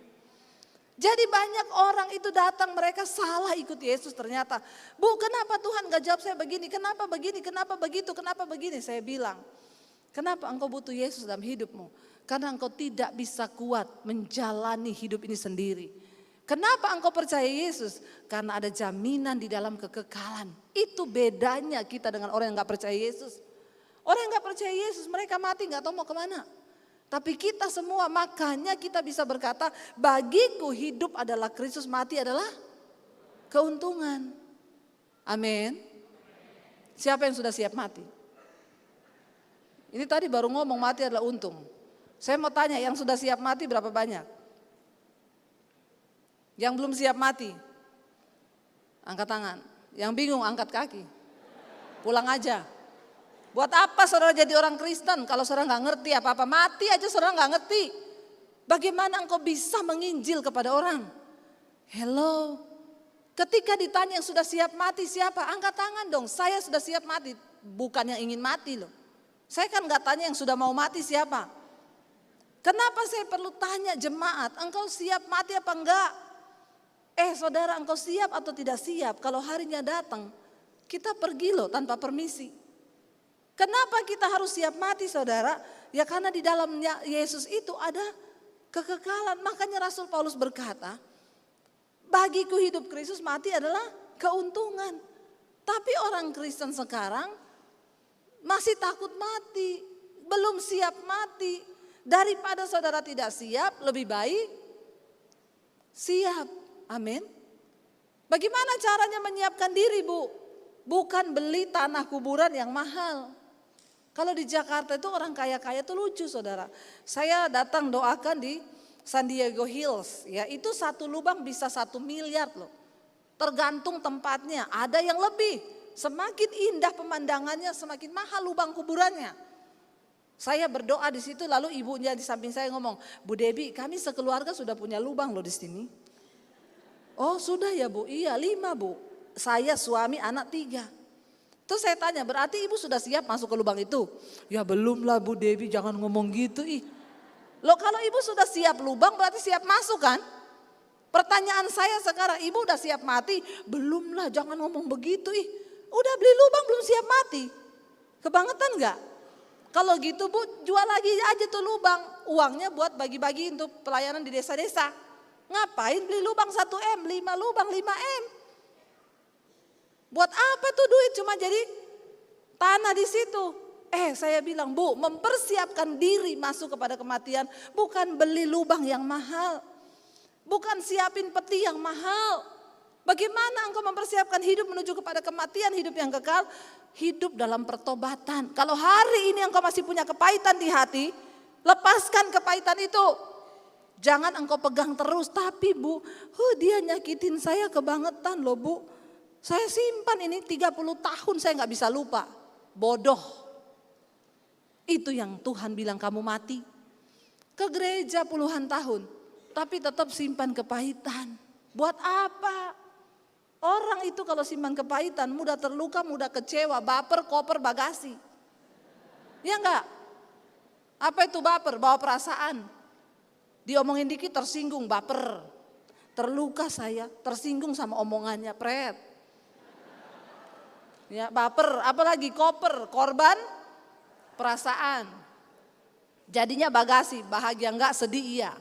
Jadi banyak orang itu datang, mereka salah ikut Yesus ternyata. Bu kenapa Tuhan gak jawab saya begini, kenapa begini, kenapa begitu, kenapa begini. Saya bilang, kenapa engkau butuh Yesus dalam hidupmu? Karena engkau tidak bisa kuat menjalani hidup ini sendiri. Kenapa engkau percaya Yesus? Karena ada jaminan di dalam kekekalan. Itu bedanya kita dengan orang yang gak percaya Yesus. Orang yang gak percaya Yesus mereka mati gak tahu mau kemana. Tapi kita semua makanya kita bisa berkata bagiku hidup adalah Kristus, mati adalah keuntungan. Amin. Siapa yang sudah siap mati? Ini tadi baru ngomong mati adalah untung. Saya mau tanya yang sudah siap mati berapa banyak? Yang belum siap mati? Angkat tangan. Yang bingung angkat kaki. Pulang aja. Buat apa saudara jadi orang Kristen kalau saudara gak ngerti apa-apa? Mati aja saudara gak ngerti. Bagaimana engkau bisa menginjil kepada orang? Hello. Ketika ditanya yang sudah siap mati siapa? Angkat tangan dong, saya sudah siap mati. Bukan yang ingin mati loh. Saya kan gak tanya yang sudah mau mati siapa. Kenapa saya perlu tanya jemaat, engkau siap mati apa enggak? Saudara, engkau siap atau tidak siap? Kalau harinya datang, kita pergi loh tanpa permisi. Kenapa kita harus siap mati saudara? Ya karena di dalamnya Yesus itu ada kekekalan. Makanya Rasul Paulus berkata, bagiku hidup Kristus, mati adalah keuntungan. Tapi orang Kristen sekarang masih takut mati, belum siap mati. Daripada saudara tidak siap, lebih baik siap. Amin. Bagaimana caranya menyiapkan diri, Bu? Bukan beli tanah kuburan yang mahal. Kalau di Jakarta itu orang kaya-kaya itu lucu saudara. Saya datang doakan di San Diego Hills, ya itu satu lubang bisa 1 miliar loh. Tergantung tempatnya, ada yang lebih. Semakin indah pemandangannya, semakin mahal lubang kuburannya. Saya berdoa di situ, lalu ibunya di samping saya ngomong, Bu Debbie, kami sekeluarga sudah punya lubang loh di sini. Oh sudah ya Bu, iya 5 Bu. Saya, suami, anak 3. Terus saya tanya, berarti ibu sudah siap masuk ke lubang itu? Ya belum lah Bu Debbie, jangan ngomong gitu ih. Loh kalau ibu sudah siap lubang berarti siap masuk kan? Pertanyaan saya sekarang, ibu udah siap mati? Belum lah, jangan ngomong begitu ih. Udah beli lubang belum siap mati? Kebangetan enggak? Kalau gitu Bu, jual lagi aja tuh lubang. Uangnya buat bagi-bagi untuk pelayanan di desa-desa. Ngapain beli lubang 1M, 5 lubang 5M? Buat apa tuh duit, cuma jadi tanah di situ. Saya bilang, Bu, mempersiapkan diri masuk kepada kematian bukan beli lubang yang mahal. Bukan siapin peti yang mahal. Bagaimana engkau mempersiapkan hidup menuju kepada kematian, hidup yang kekal? Hidup dalam pertobatan. Kalau hari ini engkau masih punya kepahitan di hati, lepaskan kepahitan itu. Jangan engkau pegang terus, tapi Bu, dia nyakitin saya kebangetan loh Bu. Saya simpan ini 30 tahun saya gak bisa lupa. Bodoh. Itu yang Tuhan bilang kamu mati. Ke gereja puluhan tahun, tapi tetap simpan kepahitan. Buat apa? Orang itu kalau simpan kepahitan mudah terluka, mudah kecewa, baper, koper, bagasi. Ya enggak? Apa itu baper? Bawa perasaan. Diomongin dikit tersinggung, baper. Terluka saya, tersinggung sama omongannya, pret. Ya, baper, apalagi koper, korban perasaan. Jadinya bagasi, bahagia enggak, sedih iya.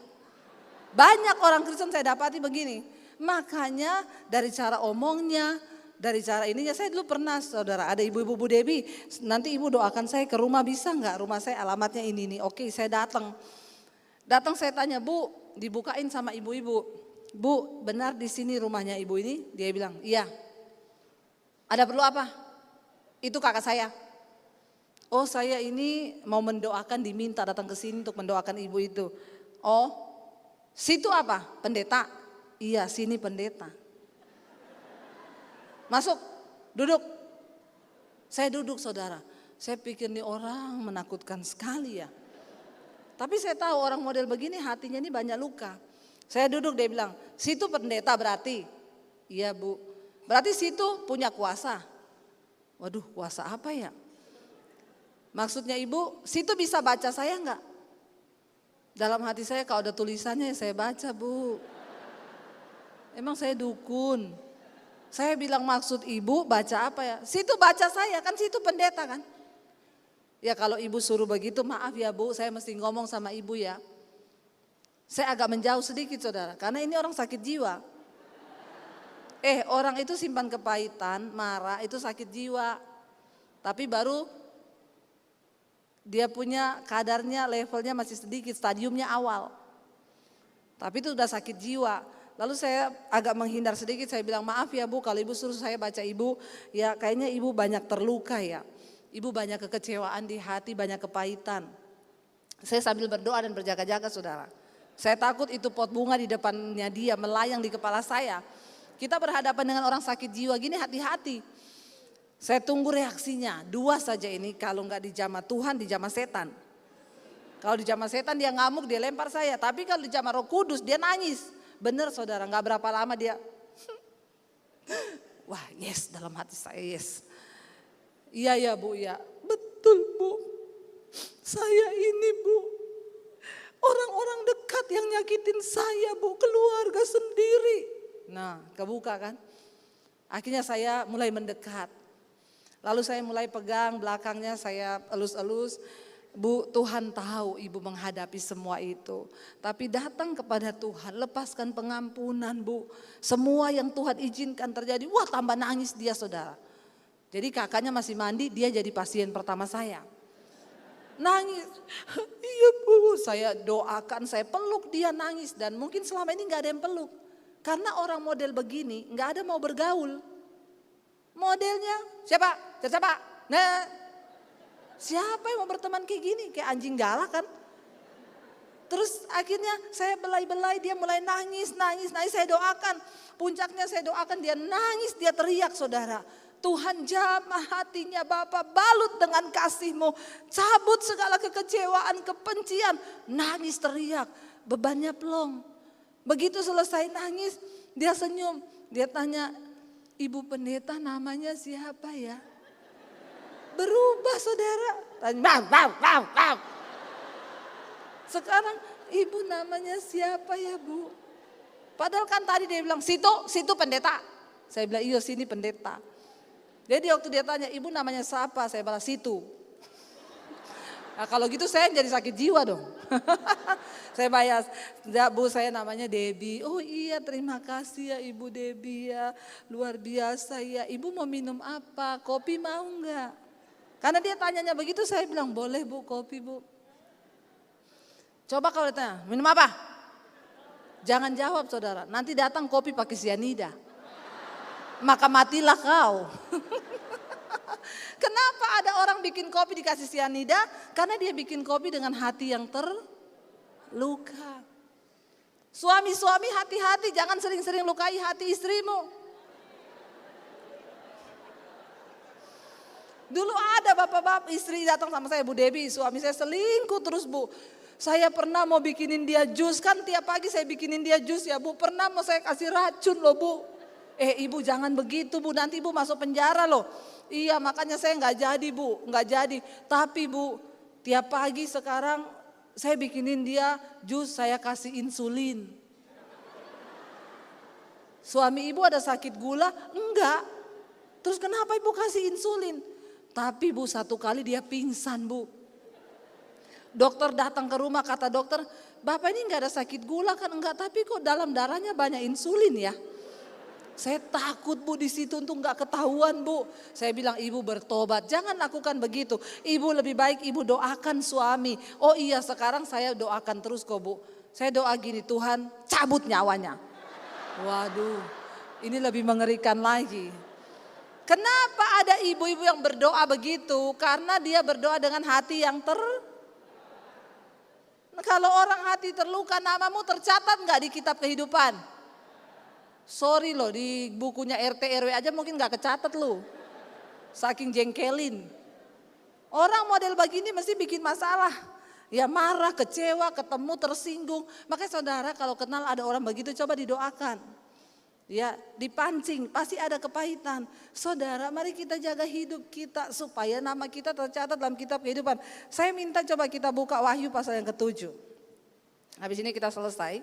Banyak orang Kristen saya dapati begini. Makanya dari cara omongnya, dari cara ininya, saya dulu pernah saudara, ada ibu-ibu Bu Debbie, nanti ibu doakan saya ke rumah bisa enggak? Rumah saya alamatnya ini nih. Oke, saya datang. Datang saya tanya, Bu, dibukain sama ibu-ibu. Bu, benar di sini rumahnya ibu ini? Dia bilang, iya. Ada perlu apa? Itu kakak saya. Oh, saya ini mau mendoakan, diminta datang ke sini untuk mendoakan ibu itu. Oh, situ apa? Pendeta? Iya, sini pendeta. Masuk, duduk. Saya duduk saudara. Saya pikir nih orang menakutkan sekali ya. Tapi saya tahu orang model begini hatinya ini banyak luka. Saya duduk, dia bilang, situ pendeta berarti? Iya Bu. Berarti situ punya kuasa? Waduh, kuasa apa ya? Maksudnya ibu, situ bisa baca saya enggak? Dalam hati saya kalau ada tulisannya saya baca Bu. Emang saya dukun. Saya bilang maksud ibu baca apa ya? Situ baca saya, kan situ pendeta kan? Ya kalau ibu suruh begitu maaf ya Bu, saya mesti ngomong sama ibu ya. Saya agak menjauh sedikit saudara, karena ini orang sakit jiwa. Orang itu simpan kepahitan, marah itu sakit jiwa. Tapi baru dia punya kadarnya, levelnya masih sedikit, stadiumnya awal. Tapi itu udah sakit jiwa. Lalu saya agak menghindar sedikit, saya bilang maaf ya Bu, kalau ibu suruh saya baca ibu, ya kayaknya ibu banyak terluka ya. Ibu banyak kekecewaan di hati, banyak kepahitan. Saya sambil berdoa dan berjaga-jaga saudara. Saya takut itu pot bunga di depannya dia melayang di kepala saya. Kita berhadapan dengan orang sakit jiwa gini, hati-hati. Saya tunggu reaksinya, 2 saja ini kalau nggak dijamah Tuhan, dijamah setan. Kalau di jamaah setan dia ngamuk, dia lempar saya. Tapi kalau di jamaah Roh Kudus dia nangis. Benar saudara, gak berapa lama dia. Wah yes, dalam hati saya yes. Iya ya Bu ya, betul Bu. Saya ini Bu, orang-orang dekat yang nyakitin saya Bu, keluarga sendiri. Nah kebuka kan. Akhirnya saya mulai mendekat. Lalu saya mulai pegang belakangnya, saya elus-elus. Bu, Tuhan tahu Ibu menghadapi semua itu. Tapi datang kepada Tuhan, lepaskan pengampunan Bu. Semua yang Tuhan izinkan terjadi, wah tambah nangis dia saudara. Jadi kakaknya masih mandi, dia jadi pasien pertama saya. Nangis, iya Bu, saya doakan, saya peluk dia nangis. Dan mungkin selama ini gak ada yang peluk. Karena orang model begini gak ada mau bergaul. Modelnya siapa? Siapa? Nah, siapa yang mau berteman kayak gini? Kayak anjing galak kan? Terus akhirnya saya belai-belai, dia mulai nangis. Saya doakan. Puncaknya saya doakan, dia nangis, dia teriak saudara. Tuhan jamah hatinya Bapak, balut dengan kasih-Mu. Cabut segala kekecewaan, kebencian. Nangis teriak, bebannya plong. Begitu selesai nangis, dia senyum. Dia tanya, Ibu pendeta namanya siapa ya? Berubah saudara. Sekarang ibu namanya siapa ya Bu? Padahal kan tadi dia bilang situ pendeta. Saya bilang iya sini pendeta. Jadi waktu dia tanya ibu namanya siapa? Saya bilang situ. Nah, kalau gitu saya jadi sakit jiwa dong. Saya bayar, Bu saya namanya Debbie. Oh iya terima kasih ya Ibu Debbie ya. Luar biasa ya. Ibu mau minum apa? Kopi mau enggak? Karena dia tanyanya begitu saya bilang boleh Bu kopi Bu. Coba kalau ditanya minum apa? Jangan jawab saudara. Nanti datang kopi pakai sianida. Maka matilah kau. Kenapa ada orang bikin kopi dikasih sianida? Karena dia bikin kopi dengan hati yang terluka. Suami-suami hati-hati, jangan sering-sering lukai hati istrimu. Dulu ada bapak-bapak istri datang sama saya, Bu Debbie, suami saya selingkuh terus Bu. Saya pernah mau bikinin dia jus, kan tiap pagi saya bikinin dia jus ya Bu. Pernah mau saya kasih racun loh Bu. Ibu jangan begitu Bu, nanti Ibu masuk penjara loh. Iya makanya saya nggak jadi Bu, nggak jadi. Tapi Bu, tiap pagi sekarang saya bikinin dia jus, saya kasih insulin. Suami Ibu ada sakit gula? Enggak. Terus kenapa Ibu kasih insulin? Tapi Bu satu kali dia pingsan Bu. Dokter datang ke rumah, kata dokter, Bapak ini nggak ada sakit gula kan? Enggak, tapi kok dalam darahnya banyak insulin ya? Saya takut Bu di situ untuk nggak ketahuan Bu. Saya bilang Ibu bertobat, jangan lakukan begitu. Ibu lebih baik Ibu doakan suami. Oh iya sekarang saya doakan terus kok Bu. Saya doa gini, Tuhan cabut nyawanya. Waduh, ini lebih mengerikan lagi. Kenapa ada ibu-ibu yang berdoa begitu? Karena dia berdoa dengan hati yang Kalau orang hati terluka, namamu tercatat nggak di kitab kehidupan? Sorry loh, di bukunya RT RW aja mungkin gak kecatat loh. Saking jengkelin. Orang model begini mesti bikin masalah. Ya marah, kecewa, ketemu, tersinggung. Makanya saudara kalau kenal ada orang begitu coba didoakan. Ya dipancing, pasti ada kepahitan. Saudara mari kita jaga hidup kita supaya nama kita tercatat dalam kitab kehidupan. Saya minta coba kita buka Wahyu pasal yang ke-7. Habis ini kita selesai.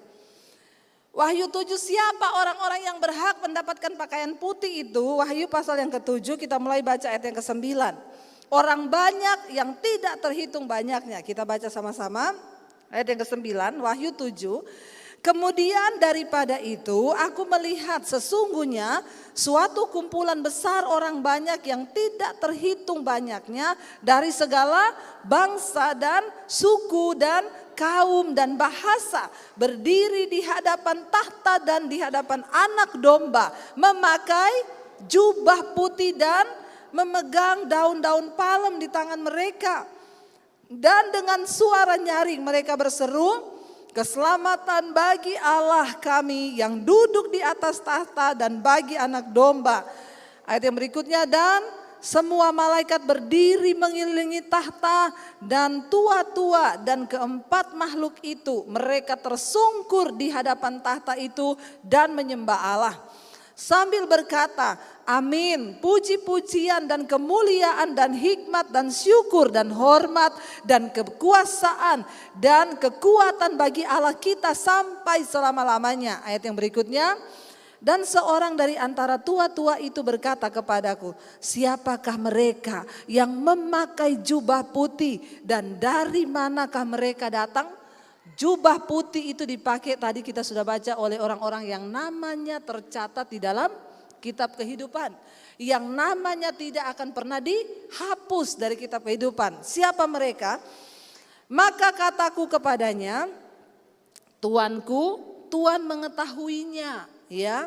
Wahyu 7, siapa orang-orang yang berhak mendapatkan pakaian putih itu? Wahyu pasal yang ke-7 kita mulai baca ayat yang ke-9. Orang banyak yang tidak terhitung banyaknya. Kita baca sama-sama ayat yang ke-9 Wahyu 7. Kemudian daripada itu aku melihat sesungguhnya suatu kumpulan besar orang banyak yang tidak terhitung banyaknya dari segala bangsa dan suku dan kaum dan bahasa berdiri di hadapan tahta dan di hadapan anak domba memakai jubah putih dan memegang daun-daun palem di tangan mereka dan dengan suara nyaring mereka berseru, keselamatan bagi Allah kami yang duduk di atas tahta dan bagi anak domba. Ayat yang berikutnya, dan semua malaikat berdiri mengelilingi tahta dan tua-tua dan keempat makhluk itu. Mereka tersungkur di hadapan tahta itu dan menyembah Allah. Sambil berkata, amin, puji-pujian dan kemuliaan dan hikmat dan syukur dan hormat dan kekuasaan dan kekuatan bagi Allah kita sampai selama-lamanya. Ayat yang berikutnya. Dan seorang dari antara tua-tua itu berkata kepadaku, siapakah mereka yang memakai jubah putih dan dari manakah mereka datang? Jubah putih itu dipakai tadi kita sudah baca oleh orang-orang yang namanya tercatat di dalam kitab kehidupan. Yang namanya tidak akan pernah dihapus dari kitab kehidupan. Siapa mereka? Maka kataku kepadanya, Tuanku, Tuhan mengetahuinya. Ya.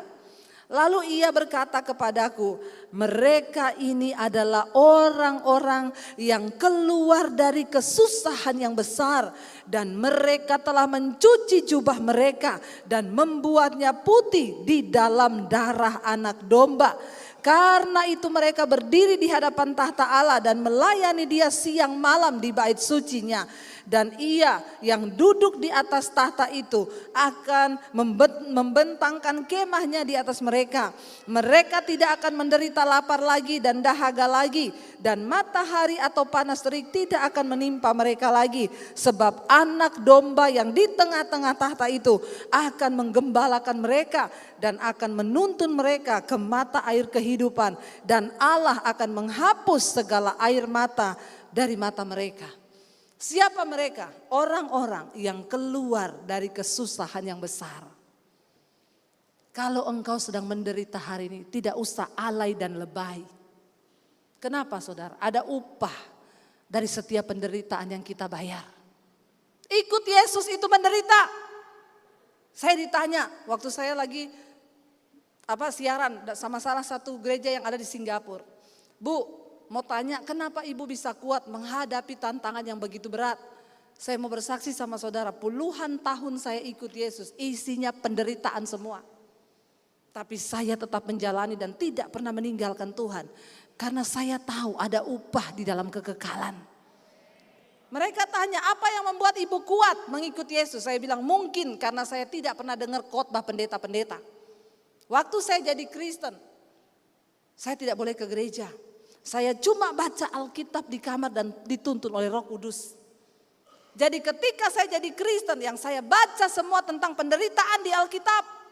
Lalu ia berkata kepadaku, mereka ini adalah orang-orang yang keluar dari kesusahan yang besar dan mereka telah mencuci jubah mereka dan membuatnya putih di dalam darah anak domba. Karena itu mereka berdiri di hadapan tahta Allah dan melayani Dia siang malam di bait sucinya. Dan Ia yang duduk di atas tahta itu akan membentangkan kemahnya di atas mereka. Mereka tidak akan menderita lapar lagi dan dahaga lagi. Dan matahari atau panas terik tidak akan menimpa mereka lagi. Sebab anak domba yang di tengah-tengah tahta itu akan menggembalakan mereka dan akan menuntun mereka ke mata air kehidupan. Dan Allah akan menghapus segala air mata dari mata mereka. Siapa mereka? Orang-orang yang keluar dari kesusahan yang besar. Kalau engkau sedang menderita hari ini, tidak usah alay dan lebay. Kenapa saudara? Ada upah dari setiap penderitaan yang kita bayar. Ikut Yesus itu menderita. Saya ditanya waktu saya lagi siaran sama salah satu gereja yang ada di Singapura. Bu, mau tanya kenapa ibu bisa kuat menghadapi tantangan yang begitu berat. Saya mau bersaksi sama saudara, puluhan tahun saya ikut Yesus, isinya penderitaan semua. Tapi saya tetap menjalani dan tidak pernah meninggalkan Tuhan. Karena saya tahu ada upah di dalam kekekalan. Mereka tanya apa yang membuat ibu kuat mengikuti Yesus. Saya bilang mungkin karena saya tidak pernah dengar khotbah pendeta-pendeta. Waktu saya jadi Kristen, saya tidak boleh ke gereja. Saya cuma baca Alkitab di kamar dan dituntun oleh Roh Kudus. Jadi ketika saya jadi Kristen yang saya baca semua tentang penderitaan di Alkitab.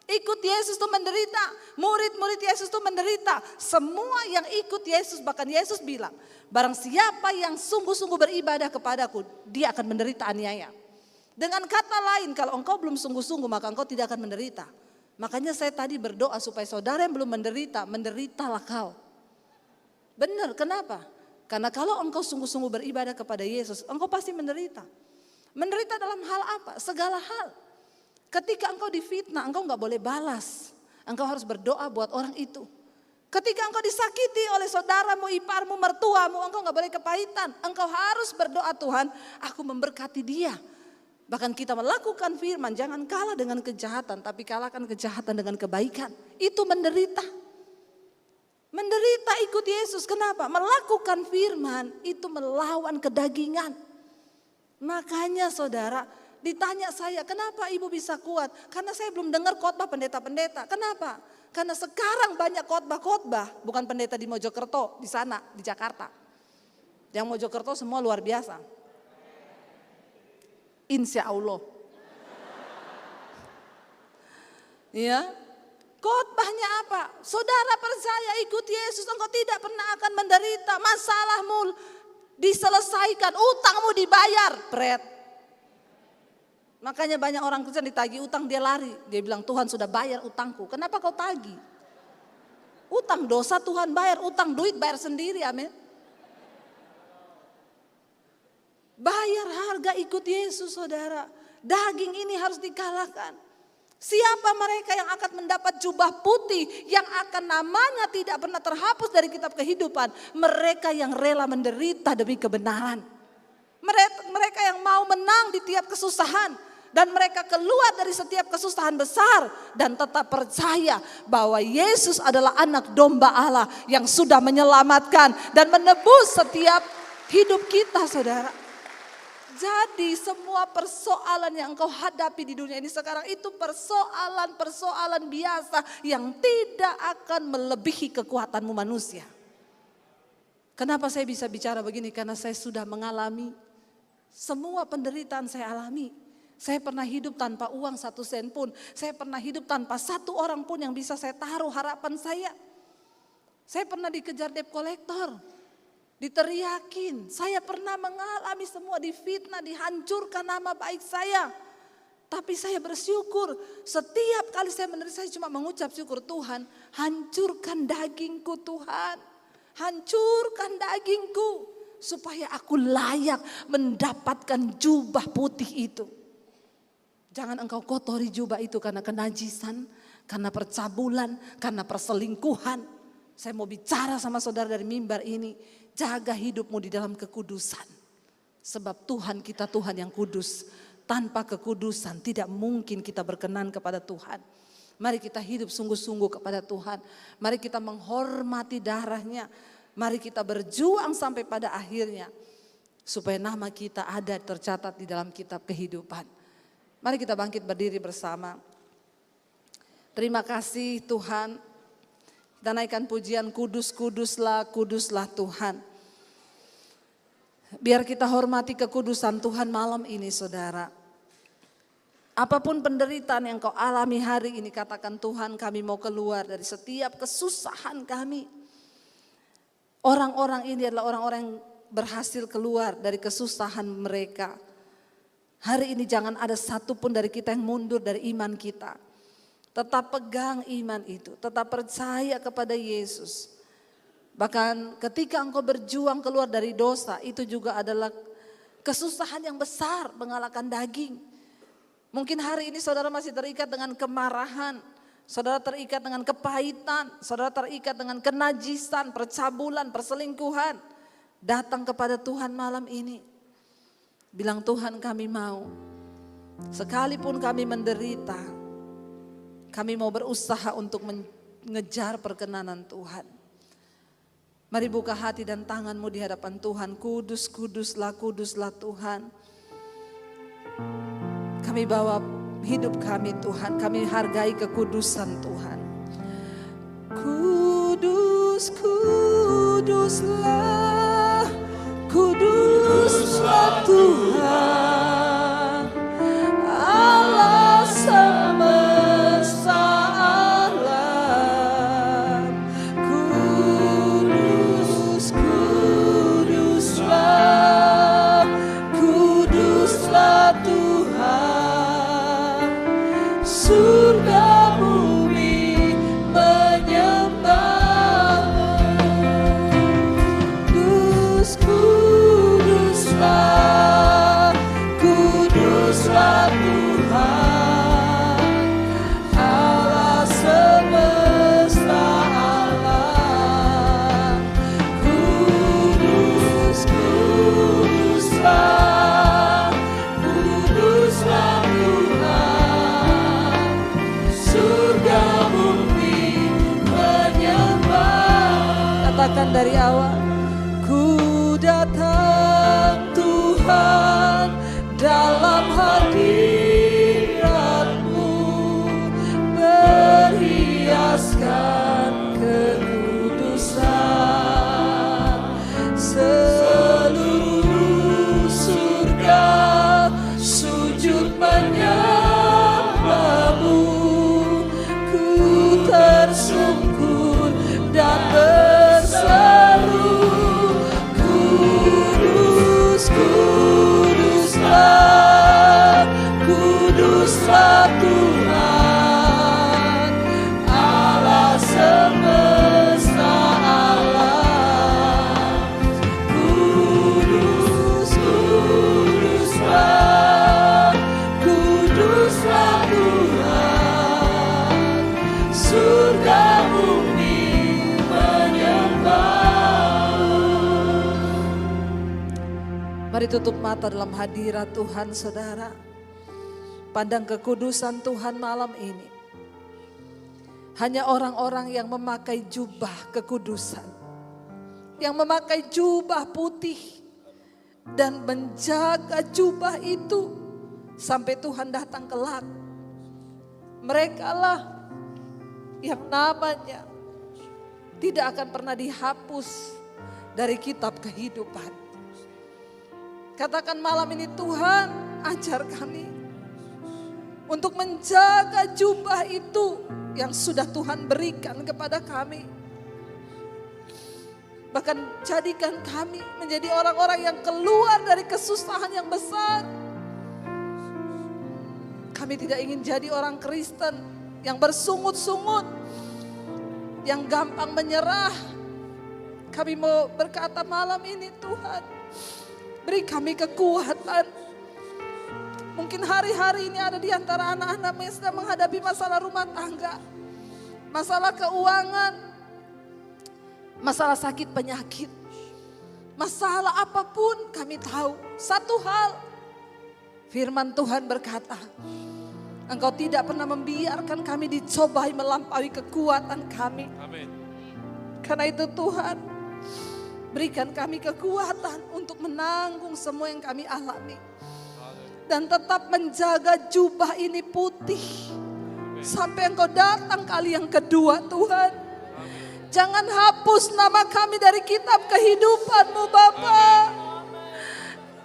Ikut Yesus itu menderita, murid-murid Yesus itu menderita. Semua yang ikut Yesus, bahkan Yesus bilang, barang siapa yang sungguh-sungguh beribadah kepadaku, dia akan menderita aniaya. Dengan kata lain, kalau engkau belum sungguh-sungguh maka engkau tidak akan menderita. Makanya saya tadi berdoa supaya saudara yang belum menderita, menderitalah kau. Benar, kenapa? Karena kalau engkau sungguh-sungguh beribadah kepada Yesus, engkau pasti menderita. Menderita dalam hal apa? Segala hal. Ketika engkau difitnah, engkau gak boleh balas. Engkau harus berdoa buat orang itu. Ketika engkau disakiti oleh saudaramu, iparmu, mertuamu, engkau gak boleh kepahitan. Engkau harus berdoa, Tuhan, aku memberkati dia. Bahkan kita melakukan firman, jangan kalah dengan kejahatan, tapi kalahkan kejahatan dengan kebaikan. Itu menderita. Menderita ikut Yesus, kenapa? Melakukan firman itu melawan kedagingan. Makanya saudara, ditanya saya, kenapa ibu bisa kuat? Karena saya belum dengar khotbah pendeta-pendeta. Kenapa? Karena sekarang banyak khotbah-khotbah, bukan pendeta di Mojokerto, di sana, di Jakarta. Yang Mojokerto semua luar biasa. Insya Allah. Ya. Khotbahnya apa? Saudara percaya ikut Yesus, engkau tidak pernah akan menderita. Masalahmu diselesaikan, utangmu dibayar. Pret. Makanya banyak orang Kristen ditagih utang dia lari. Dia bilang Tuhan sudah bayar utangku. Kenapa kau tagih? Utang dosa Tuhan bayar, utang duit bayar sendiri, amin. Bayar harga ikut Yesus saudara. Daging ini harus dikalahkan. Siapa mereka yang akan mendapat jubah putih yang akan namanya tidak pernah terhapus dari kitab kehidupan? Mereka yang rela menderita demi kebenaran. Mereka yang mau menang di tiap kesusahan. Dan mereka keluar dari setiap kesusahan besar dan tetap percaya bahwa Yesus adalah anak domba Allah yang sudah menyelamatkan dan menebus setiap hidup kita, saudara. Jadi semua persoalan yang engkau hadapi di dunia ini sekarang itu persoalan-persoalan biasa yang tidak akan melebihi kekuatanmu manusia. Kenapa saya bisa bicara begini? Karena saya sudah mengalami semua penderitaan saya alami. Saya pernah hidup tanpa uang 1 sen pun. Saya pernah hidup tanpa 1 orang pun yang bisa saya taruh harapan saya. Saya pernah dikejar debt collector. Diteriakin. Saya pernah mengalami semua, difitnah, dihancurkan nama baik saya. Tapi saya bersyukur. Setiap kali saya menderita, saya cuma mengucap syukur, Tuhan, hancurkan dagingku Tuhan. Hancurkan dagingku. Supaya aku layak mendapatkan jubah putih itu. Jangan engkau kotori jubah itu karena kenajisan, karena percabulan, karena perselingkuhan. Saya mau bicara sama saudara dari mimbar ini. Jaga hidupmu di dalam kekudusan. Sebab Tuhan kita Tuhan yang kudus. Tanpa kekudusan tidak mungkin kita berkenan kepada Tuhan. Mari kita hidup sungguh-sungguh kepada Tuhan. Mari kita menghormati darahnya. Mari kita berjuang sampai pada akhirnya. Supaya nama kita ada tercatat di dalam kitab kehidupan. Mari kita bangkit berdiri bersama. Terima kasih Tuhan. Kita naikkan pujian kudus, kuduslah, kuduslah Tuhan. Biar kita hormati kekudusan Tuhan malam ini saudara. Apapun penderitaan yang kau alami hari ini, katakan Tuhan kami mau keluar dari setiap kesusahan kami. Orang-orang ini adalah orang-orang yang berhasil keluar dari kesusahan mereka. Hari ini jangan ada satupun dari kita yang mundur dari iman kita. Tetap pegang iman itu, tetap percaya kepada Yesus. Bahkan ketika engkau berjuang keluar dari dosa, itu juga adalah kesusahan yang besar mengalahkan daging. Mungkin hari ini saudara masih terikat dengan kemarahan, saudara terikat dengan kepahitan, saudara terikat dengan kenajisan, percabulan, perselingkuhan. Datang kepada Tuhan malam ini. Bilang Tuhan kami mau, sekalipun kami menderita, kami mau berusaha untuk mengejar perkenanan Tuhan. Mari buka hati dan tanganmu di hadapan Tuhan. Kudus, kuduslah, kuduslah Tuhan. Kami bawa hidup kami Tuhan, kami hargai kekudusan Tuhan. Kudus, kuduslah, kuduslah Tuhan, Allah semesta alam. Kudus, kuduslah, kuduslah Tuhan. Surga bumi menyembah-Mu. Kudus, kuduslah, kuduslah Tuhan, Allah semesta alam. Kudus, kuduslah, kuduslah Tuhan, surga bumi menyembah. Katakan dari awal. Ku datang Tuhan dalam hadirat-Mu, berhiaskan kekudusan. Seluruh surga sujud menyembah-Mu. Ku tersungkur dan berseru, kudus, kuduslah, kuduslah Tuhan, Allah semesta alam. Kudus, kuduslah, kuduslah Tuhan, surga bumi menyembah. Mari tutup mata dalam hadirat Tuhan saudara. Pandang kekudusan Tuhan malam ini. Hanya orang-orang yang memakai jubah kekudusan, yang memakai jubah putih dan menjaga jubah itu sampai Tuhan datang kelak. Merekalah yang namanya tidak akan pernah dihapus dari kitab kehidupan. Katakan malam ini, Tuhan ajar kami untuk menjaga jubah itu yang sudah Tuhan berikan kepada kami. Bahkan jadikan kami menjadi orang-orang yang keluar dari kesusahan yang besar. Kami tidak ingin jadi orang Kristen yang bersungut-sungut, yang gampang menyerah. Kami mau berkata malam ini, Tuhan, beri kami kekuatan. Mungkin hari-hari ini ada di antara anak-anak yang sedang menghadapi masalah rumah tangga, masalah keuangan, masalah sakit penyakit, masalah apapun. Kami tahu satu hal, firman Tuhan berkata, Engkau tidak pernah membiarkan kami dicobai melampaui kekuatan kami. Amin. Karena itu Tuhan, berikan kami kekuatan untuk menanggung semua yang kami alami. Dan tetap menjaga jubah ini putih sampai Engkau datang kali yang kedua, Tuhan. Jangan hapus nama kami dari kitab kehidupan-Mu, Bapa.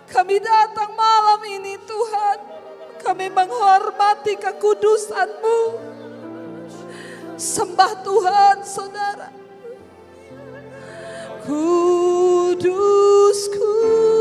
Kami datang malam ini, Tuhan. Kami menghormati kekudusan-Mu. Sembah Tuhan, saudara. Kudus, kudus.